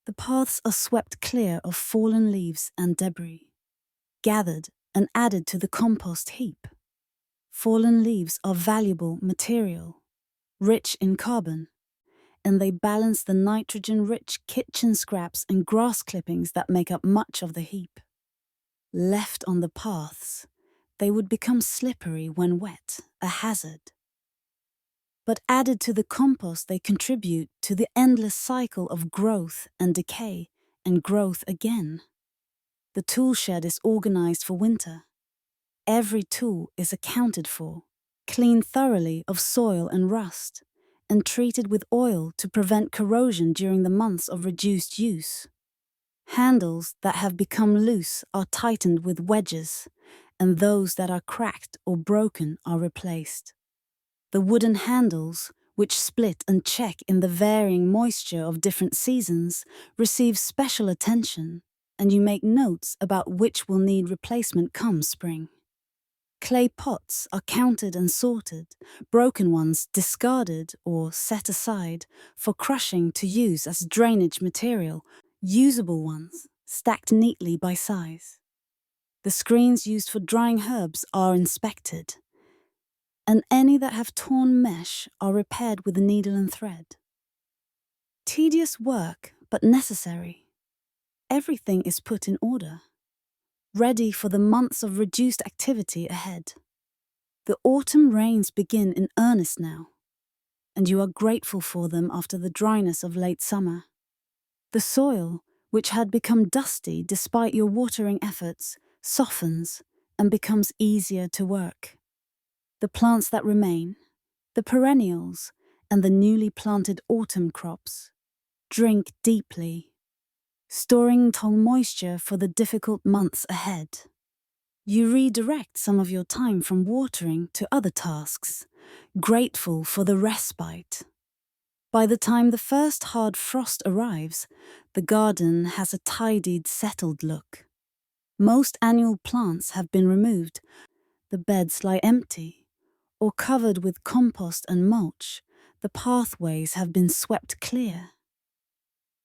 The paths are swept clear of fallen leaves and debris, gathered and added to the compost heap. Fallen leaves are valuable material, rich in carbon, and they balance the nitrogen-rich kitchen scraps and grass clippings that make up much of the heap. Left on the paths, they would become slippery when wet, a hazard. But added to the compost, they contribute to the endless cycle of growth and decay and growth again. The tool shed is organized for winter. Every tool is accounted for, cleaned thoroughly of soil and rust, and treated with oil to prevent corrosion during the months of reduced use. Handles that have become loose are tightened with wedges, and those that are cracked or broken are replaced. The wooden handles, which split and check in the varying moisture of different seasons, receive special attention, and you make notes about which will need replacement come spring. Clay pots are counted and sorted, broken ones discarded or set aside for crushing to use as drainage material, usable ones stacked neatly by size. The screens used for drying herbs are inspected, and any that have torn mesh are repaired with a needle and thread. Tedious work, but necessary. Everything is put in order, ready for the months of reduced activity ahead. The autumn rains begin in earnest now, and you are grateful for them after the dryness of late summer. The soil, which had become dusty despite your watering efforts, softens and becomes easier to work. The plants that remain, the perennials, and the newly planted autumn crops, drink deeply, storing moisture for the difficult months ahead. You redirect some of your time from watering to other tasks, grateful for the respite. By the time the first hard frost arrives, the garden has a tidied, settled look. Most annual plants have been removed. The beds lie empty, or covered with compost and mulch. The pathways have been swept clear.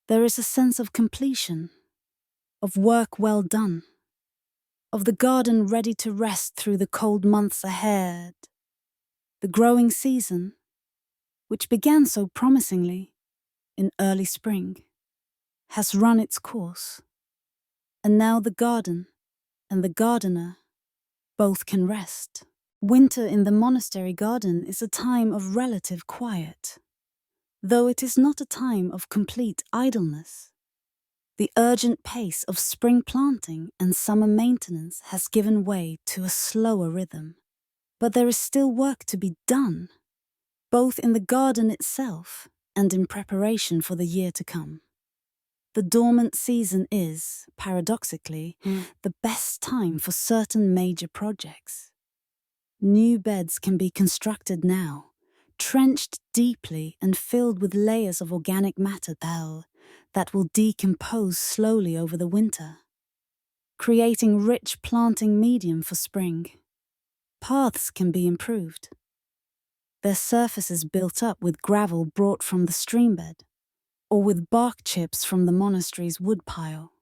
There is a sense of completion, of work well done, of the garden ready to rest through the cold months ahead. The growing season, which began so promisingly in early spring, has run its course, and now the garden and the gardener both can rest. Winter in the monastery garden is a time of relative quiet, though it is not a time of complete idleness. The urgent pace of spring planting and summer maintenance has given way to a slower rhythm. But there is still work to be done, both in the garden itself and in preparation for the year to come. The dormant season is, paradoxically, the best time for certain major projects. New beds can be constructed now, trenched deeply and filled with layers of organic matter that will decompose slowly over the winter, creating rich planting medium for spring. Paths can be improved, their surfaces built up with gravel brought from the streambed, or with bark chips from the monastery's woodpile.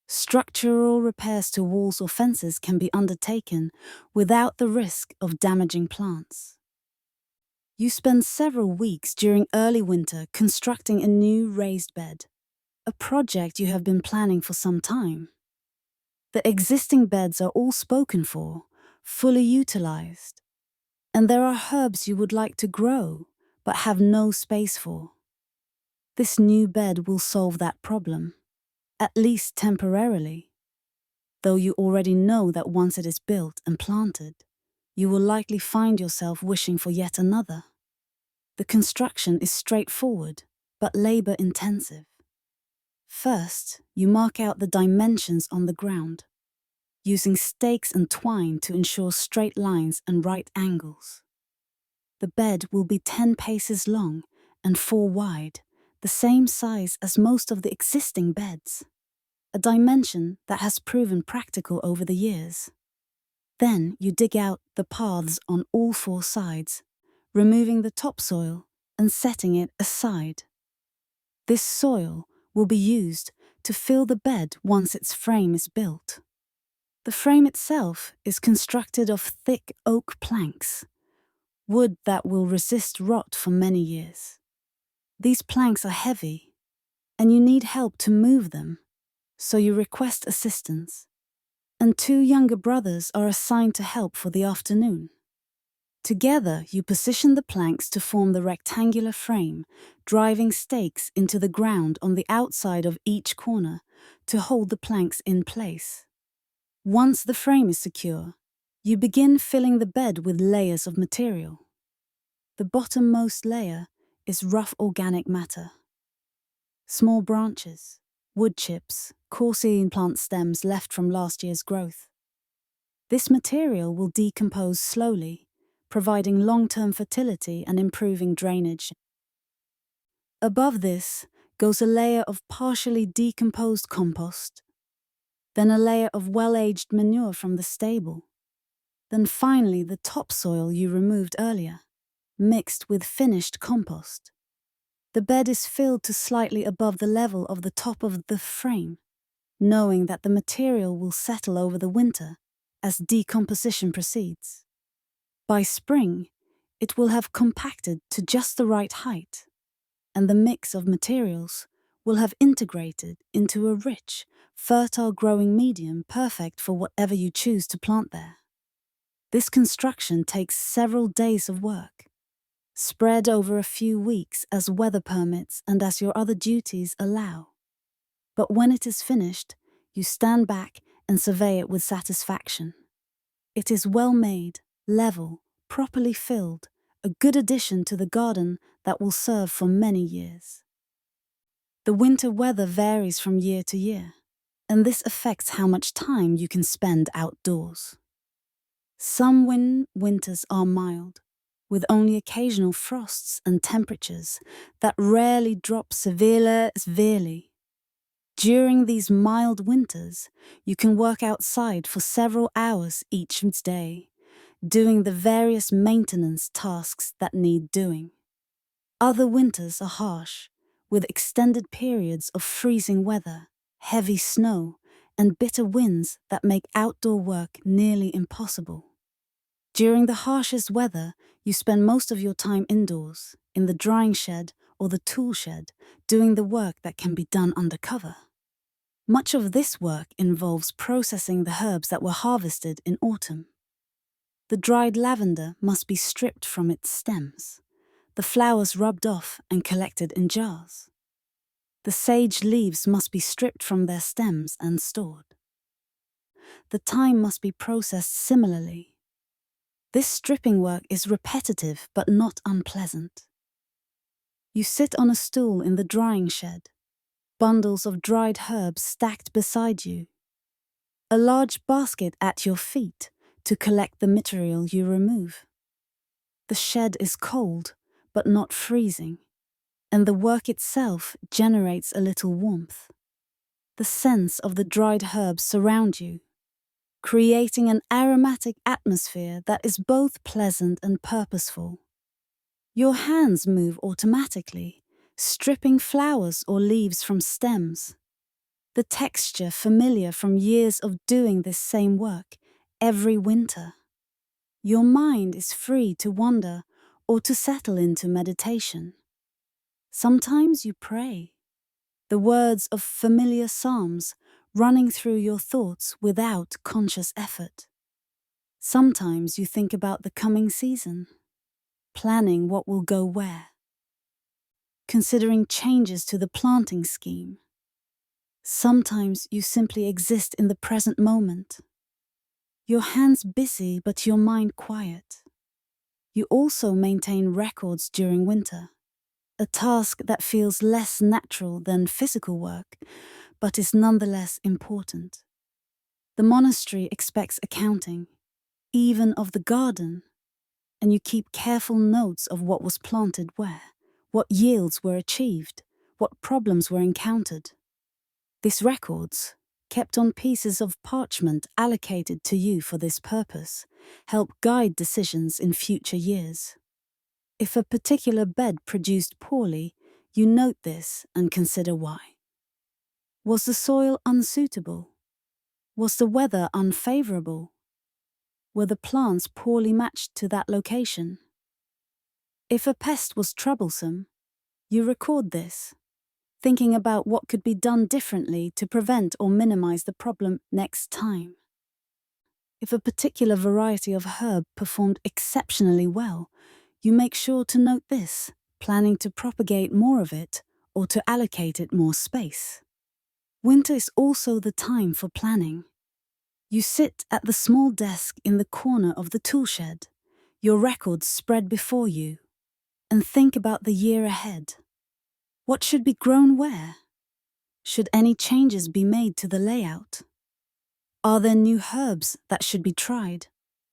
Structural repairs to walls or fences can be undertaken without the risk of damaging plants. You spend several weeks during early winter constructing a new raised bed, a project you have been planning for some time. The existing beds are all spoken for, fully utilized, and there are herbs you would like to grow but have no space for. This new bed will solve that problem, at least temporarily, though you already know that once it is built and planted, you will likely find yourself wishing for yet another. The construction is straightforward, but labor-intensive. First, you mark out the dimensions on the ground, using stakes and twine to ensure straight lines and right angles. The bed will be 10 paces long and 4 wide, the same size as most of the existing beds, a dimension that has proven practical over the years. Then you dig out the paths on all 4 sides, removing the topsoil and setting it aside. This soil will be used to fill the bed once its frame is built. The frame itself is constructed of thick oak planks, wood that will resist rot for many years. These planks are heavy, and you need help to move them, so you request assistance, and 2 younger brothers are assigned to help for the afternoon. Together, you position the planks to form the rectangular frame, driving stakes into the ground on the outside of each corner to hold the planks in place. Once the frame is secure, you begin filling the bed with layers of material. The bottommost layer is rough organic matter. Small branches, wood chips, coarse plant stems left from last year's growth. This material will decompose slowly, providing long-term fertility and improving drainage. Above this goes a layer of partially decomposed compost, then a layer of well-aged manure from the stable, Then finally the topsoil you removed earlier, mixed with finished compost. The bed is filled to slightly above the level of the top of the frame, knowing that the material will settle over the winter as decomposition proceeds. By spring, it will have compacted to just the right height, and the mix of materials will have integrated into a rich, fertile growing medium perfect for whatever you choose to plant there. This construction takes several days of work, spread over a few weeks as weather permits and as your other duties allow. But when it is finished, you stand back and survey it with satisfaction. It is well made, level, properly filled, a good addition to the garden that will serve for many years. The winter weather varies from year to year, and this affects how much time you can spend outdoors. Some winters are mild, with only occasional frosts and temperatures that rarely drop severely. During these mild winters, you can work outside for several hours each day, doing the various maintenance tasks that need doing. Other winters are harsh, with extended periods of freezing weather, heavy snow, and bitter winds that make outdoor work nearly impossible. During the harshest weather, you spend most of your time indoors, in the drying shed or the tool shed, doing the work that can be done under cover. Much of this work involves processing the herbs that were harvested in autumn. The dried lavender must be stripped from its stems, the flowers rubbed off and collected in jars. The sage leaves must be stripped from their stems and stored. The thyme must be processed similarly. This stripping work is repetitive but not unpleasant. You sit on a stool in the drying shed, bundles of dried herbs stacked beside you, a large basket at your feet to collect the material you remove. The shed is cold but not freezing, and the work itself generates a little warmth. The scents of the dried herbs surround you, creating an aromatic atmosphere that is both pleasant and purposeful. Your hands move automatically, stripping flowers or leaves from stems, the texture familiar from years of doing this same work every winter. Your mind is free to wander or to settle into meditation. Sometimes you pray, the words of familiar psalms running through your thoughts without conscious effort. Sometimes you think about the coming season, planning what will go where, considering changes to the planting scheme. Sometimes you simply exist in the present moment, your hands busy but your mind quiet. You also maintain records during winter, a task that feels less natural than physical work, but is nonetheless important. The monastery expects accounting, even of the garden, and you keep careful notes of what was planted where, what yields were achieved, what problems were encountered. These records, kept on pieces of parchment allocated to you for this purpose, help guide decisions in future years. If a particular bed produced poorly, you note this and consider why. Was the soil unsuitable? Was the weather unfavorable? Were the plants poorly matched to that location? If a pest was troublesome, you record this, thinking about what could be done differently to prevent or minimize the problem next time. If a particular variety of herb performed exceptionally well, you make sure to note this, planning to propagate more of it or to allocate it more space. Winter is also the time for planning. You sit at the small desk in the corner of the tool shed, your records spread before you, and think about the year ahead. What should be grown where? Should any changes be made to the layout? Are there new herbs that should be tried,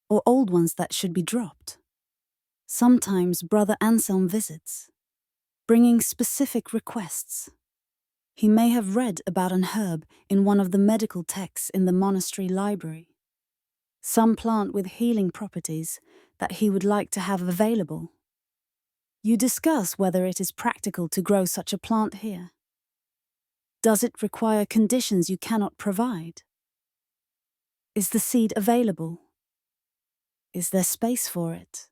or old ones that should be dropped? Sometimes Brother Anselm visits, bringing specific requests. He may have read about an herb in one of the medical texts in the monastery library. some plant with healing properties that he would like to have available. You discuss whether it is practical to grow such a plant here. Does it require conditions you cannot provide? Is the seed available? Is there space for it?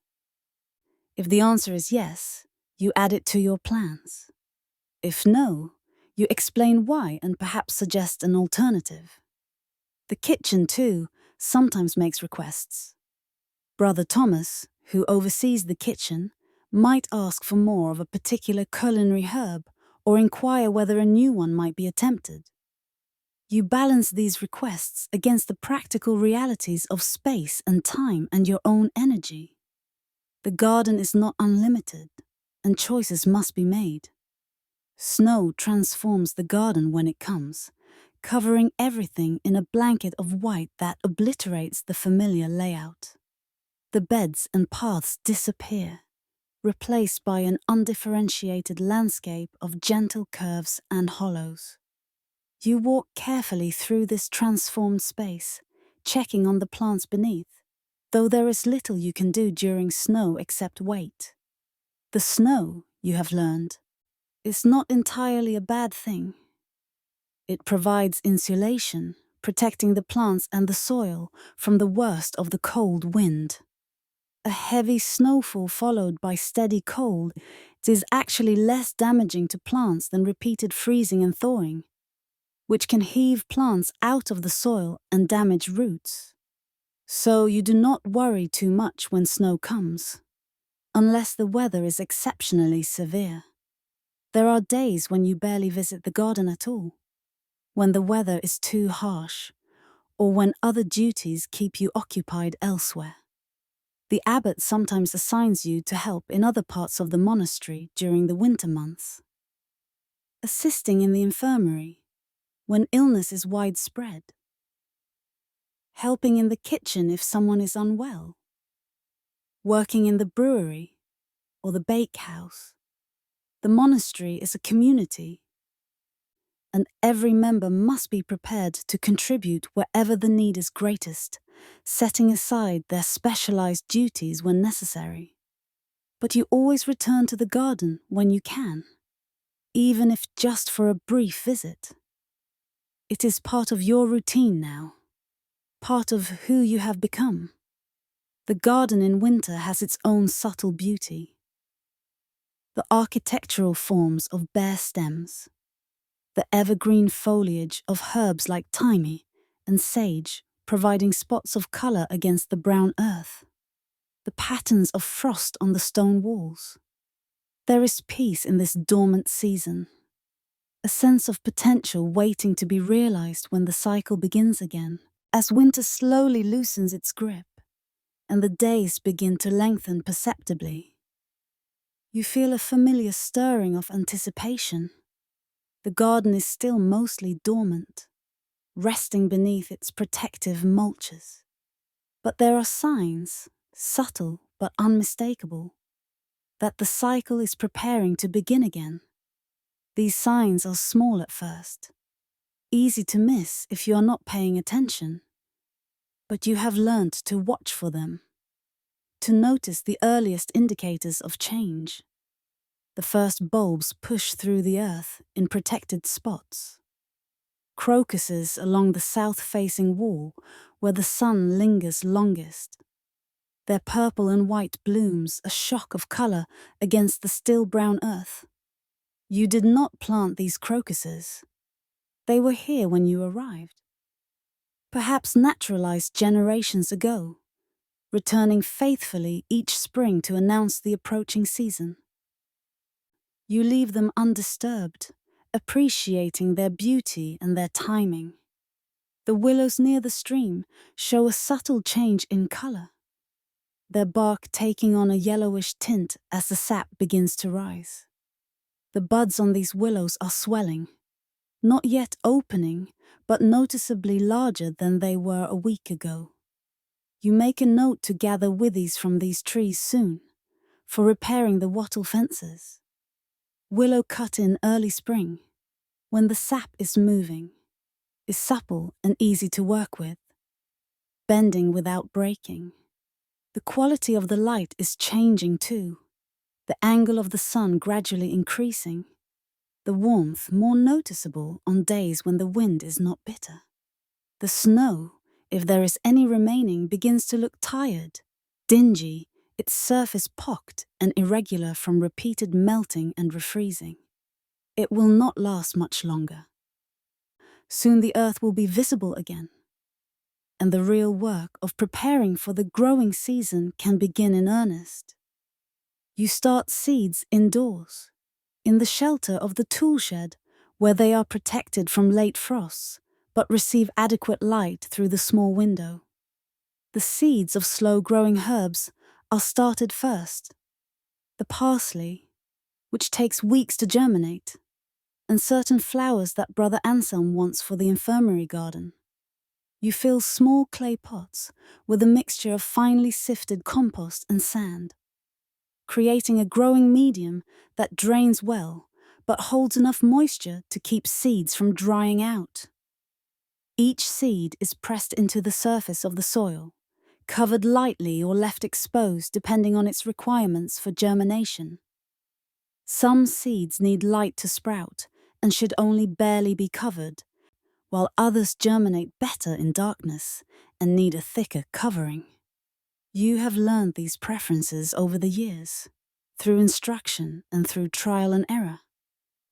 If the answer is yes, you add it to your plans. If no, you explain why and perhaps suggest an alternative. The kitchen, too, sometimes makes requests. Brother Thomas, who oversees the kitchen, might ask for more of a particular culinary herb or inquire whether a new one might be attempted. You balance these requests against the practical realities of space and time and your own energy. The garden is not unlimited, and choices must be made. Snow transforms the garden when it comes, covering everything in a blanket of white that obliterates the familiar layout. The beds and paths disappear, replaced by an undifferentiated landscape of gentle curves and hollows. You walk carefully through this transformed space, checking on the plants beneath, though there is little you can do during snow except wait. The snow, you have learned, is not entirely a bad thing. It provides insulation, protecting the plants and the soil from the worst of the cold wind. A heavy snowfall followed by steady cold is actually less damaging to plants than repeated freezing and thawing, which can heave plants out of the soil and damage roots. So you do not worry too much when snow comes, unless the weather is exceptionally severe. There are days when you barely visit the garden at all, when the weather is too harsh, or when other duties keep you occupied elsewhere. The abbot sometimes assigns you to help in other parts of the monastery during the winter months. Assisting in the infirmary, when illness is widespread. Helping in the kitchen if someone is unwell. Working in the brewery or the bakehouse. The monastery is a community, and every member must be prepared to contribute wherever the need is greatest, setting aside their specialized duties when necessary. But you always return to the garden when you can, even if just for a brief visit. It is part of your routine now, part of who you have become. The garden in winter has its own subtle beauty. The architectural forms of bare stems, the evergreen foliage of herbs like thyme and sage providing spots of color against the brown earth, the patterns of frost on the stone walls. There is peace in this dormant season, a sense of potential waiting to be realized when the cycle begins again, as winter slowly loosens its grip and the days begin to lengthen perceptibly. You feel a familiar stirring of anticipation. The garden is still mostly dormant, resting beneath its protective mulches. But there are signs, subtle but unmistakable, that the cycle is preparing to begin again. These signs are small at first, easy to miss if you are not paying attention, but you have learned to watch for them, to notice the earliest indicators of change. The first bulbs push through the earth in protected spots. Crocuses along the south-facing wall where the sun lingers longest. Their purple and white blooms a shock of color against the still brown earth. You did not plant these crocuses. They were here when you arrived. Perhaps naturalized generations ago, returning faithfully each spring to announce the approaching season. You leave them undisturbed, appreciating their beauty and their timing. The willows near the stream show a subtle change in color, their bark taking on a yellowish tint as the sap begins to rise. The buds on these willows are swelling, not yet opening, but noticeably larger than they were a week ago. You make a note to gather withies from these trees soon, for repairing the wattle fences. Willow cut in early spring, when the sap is moving, is supple and easy to work with. bending without breaking. The quality of the light is changing too, the angle of the sun gradually increasing, the warmth more noticeable on days when the wind is not bitter. The snow, if there is any remaining, begins to look tired, dingy, its surface pocked and irregular from repeated melting and refreezing. It will not last much longer. Soon the earth will be visible again, and the real work of preparing for the growing season can begin in earnest. You start seeds indoors, in the shelter of the tool shed, where they are protected from late frosts, but receive adequate light through the small window. The seeds of slow-growing herbs are started first. The parsley, which takes weeks to germinate, and certain flowers that Brother Anselm wants for the infirmary garden. You fill small clay pots with a mixture of finely sifted compost and sand, creating a growing medium that drains well but holds enough moisture to keep seeds from drying out. Each seed is pressed into the surface of the soil, covered lightly or left exposed depending on its requirements for germination. Some seeds need light to sprout and should only barely be covered, while others germinate better in darkness and need a thicker covering. You have learned these preferences over the years, through instruction and through trial and error,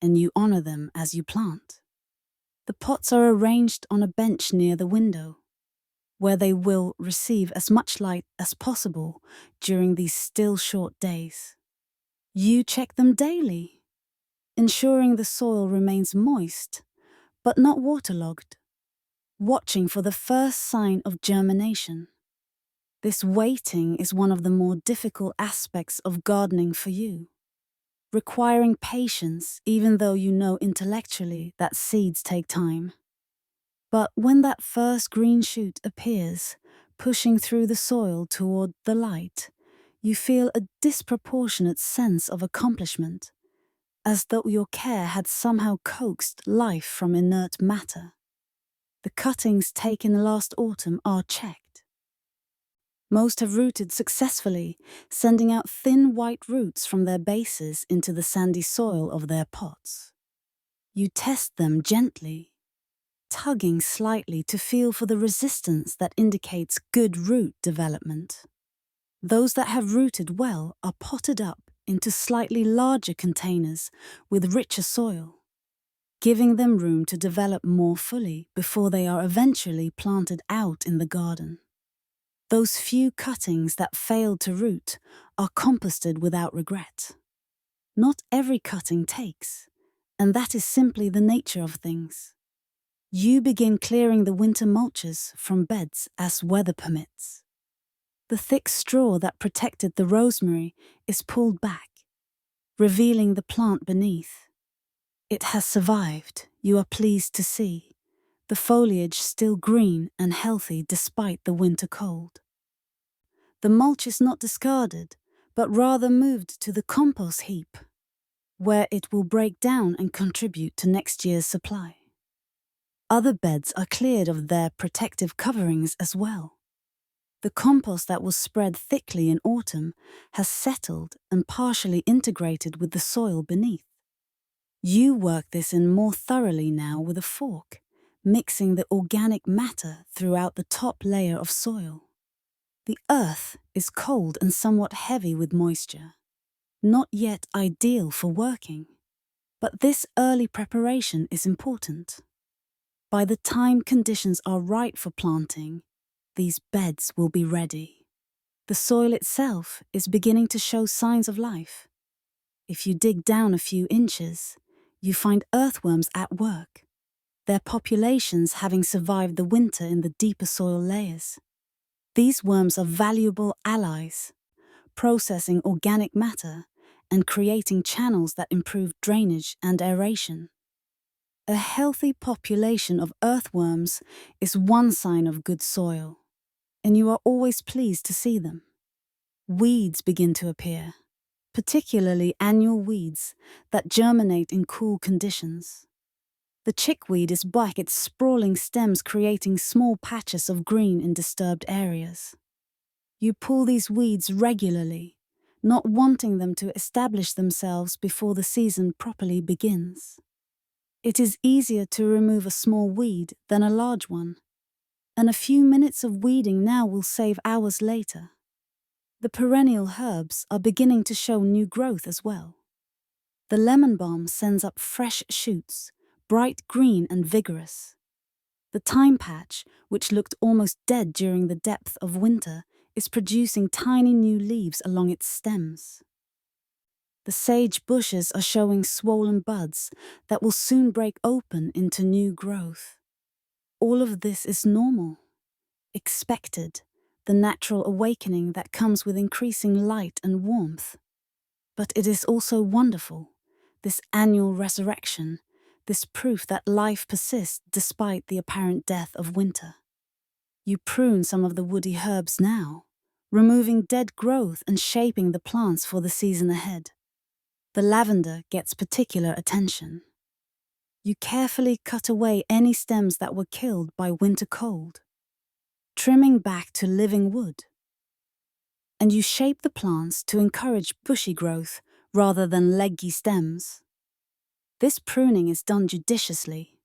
and you honor them as you plant. The pots are arranged on a bench near the window, where they will receive as much light as possible during these still short days. You check them daily, ensuring the soil remains moist, but not waterlogged, watching for the first sign of germination. This waiting is one of the more difficult aspects of gardening for you, requiring patience even though you know intellectually that seeds take time. But when that first green shoot appears, pushing through the soil toward the light, you feel a disproportionate sense of accomplishment, as though your care had somehow coaxed life from inert matter. The cuttings taken last autumn are checked. Most have rooted successfully, sending out thin white roots from their bases into the sandy soil of their pots. You test them gently, tugging slightly to feel for the resistance that indicates good root development. Those that have rooted well are potted up into slightly larger containers with richer soil, giving them room to develop more fully before they are eventually planted out in the garden. Those few cuttings that failed to root are composted without regret. Not every cutting takes, and that is simply the nature of things. You begin clearing the winter mulches from beds as weather permits. The thick straw that protected the rosemary is pulled back, revealing the plant beneath. It has survived, you are pleased to see, the foliage still green and healthy despite the winter cold. The mulch is not discarded, but rather moved to the compost heap, where it will break down and contribute to next year's supply. Other beds are cleared of their protective coverings as well. The compost that was spread thickly in autumn has settled and partially integrated with the soil beneath. You work this in more thoroughly now with a fork, mixing the organic matter throughout the top layer of soil. The earth is cold and somewhat heavy with moisture, not yet ideal for working, but this early preparation is important. By the time conditions are right for planting, these beds will be ready. The soil itself is beginning to show signs of life. If you dig down a few inches, you find earthworms at work, their populations having survived the winter in the deeper soil layers. These worms are valuable allies, processing organic matter and creating channels that improve drainage and aeration. A healthy population of earthworms is one sign of good soil, and you are always pleased to see them. Weeds begin to appear, particularly annual weeds that germinate in cool conditions. The chickweed is back, its sprawling stems creating small patches of green in disturbed areas. You pull these weeds regularly, not wanting them to establish themselves before the season properly begins. It is easier to remove a small weed than a large one, and a few minutes of weeding now will save hours later. The perennial herbs are beginning to show new growth as well. The lemon balm sends up fresh shoots, bright green and vigorous. The thyme patch, which looked almost dead during the depth of winter, is producing tiny new leaves along its stems. The sage bushes are showing swollen buds that will soon break open into new growth. All of this is normal, expected, the natural awakening that comes with increasing light and warmth. But it is also wonderful, this annual resurrection, this proof that life persists despite the apparent death of winter. You prune some of the woody herbs now, removing dead growth and shaping the plants for the season ahead. The lavender gets particular attention. You carefully cut away any stems that were killed by winter cold, trimming back to living wood. And you shape the plants to encourage bushy growth rather than leggy stems. This pruning is done judiciously.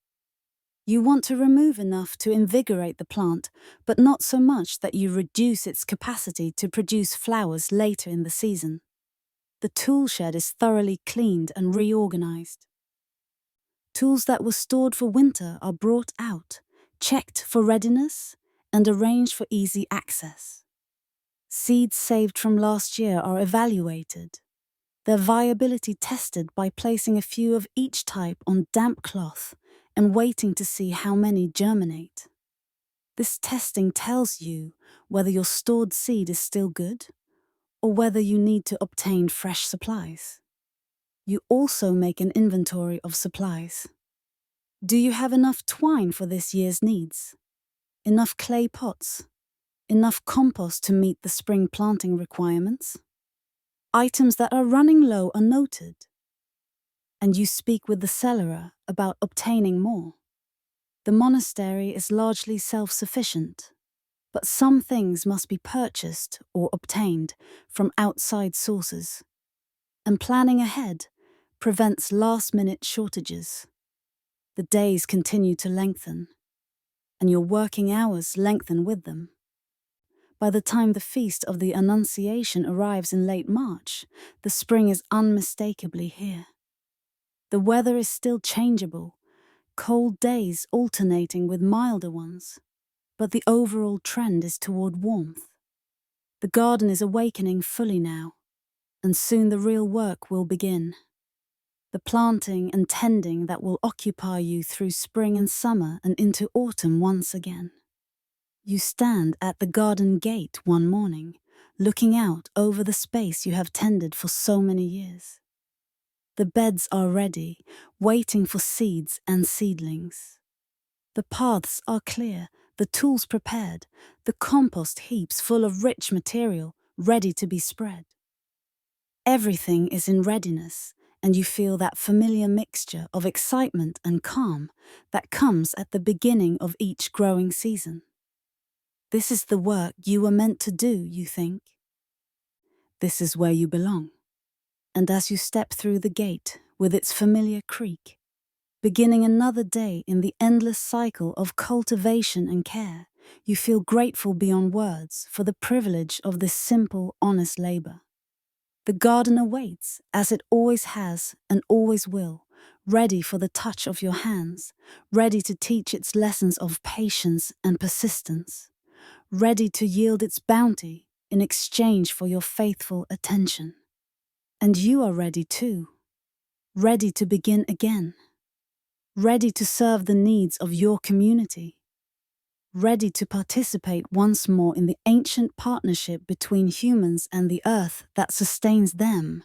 You want to remove enough to invigorate the plant, but not so much that you reduce its capacity to produce flowers later in the season. The tool shed is thoroughly cleaned and reorganized. Tools that were stored for winter are brought out, checked for readiness, and arranged for easy access. Seeds saved from last year are evaluated, their viability tested by placing a few of each type on damp cloth and waiting to see how many germinate. This testing tells you whether your stored seed is still good or whether you need to obtain fresh supplies. You also make an inventory of supplies. Do you have enough twine for this year's needs? Enough clay pots? Enough compost to meet the spring planting requirements? Items that are running low are noted, and you speak with the cellarer about obtaining more. The monastery is largely self-sufficient, but some things must be purchased or obtained from outside sources, and planning ahead prevents last-minute shortages. The days continue to lengthen, and your working hours lengthen with them. By the time the Feast of the Annunciation arrives in late March, the spring is unmistakably here. The weather is still changeable, cold days alternating with milder ones, but the overall trend is toward warmth. The garden is awakening fully now, and soon the real work will begin. The planting and tending that will occupy you through spring and summer and into autumn once again. You stand at the garden gate one morning, looking out over the space you have tended for so many years. The beds are ready, waiting for seeds and seedlings. The paths are clear, the tools prepared, the compost heaps full of rich material, ready to be spread. Everything is in readiness, and you feel that familiar mixture of excitement and calm that comes at the beginning of each growing season. This is the work you were meant to do, you think. This is where you belong. And as you step through the gate with its familiar creak, beginning another day in the endless cycle of cultivation and care, you feel grateful beyond words for the privilege of this simple, honest labor. The garden awaits, as it always has and always will, ready for the touch of your hands, ready to teach its lessons of patience and persistence, ready to yield its bounty in exchange for your faithful attention. And you are ready too, ready to begin again, ready to serve the needs of your community, ready to participate once more in the ancient partnership between humans and the earth that sustains them.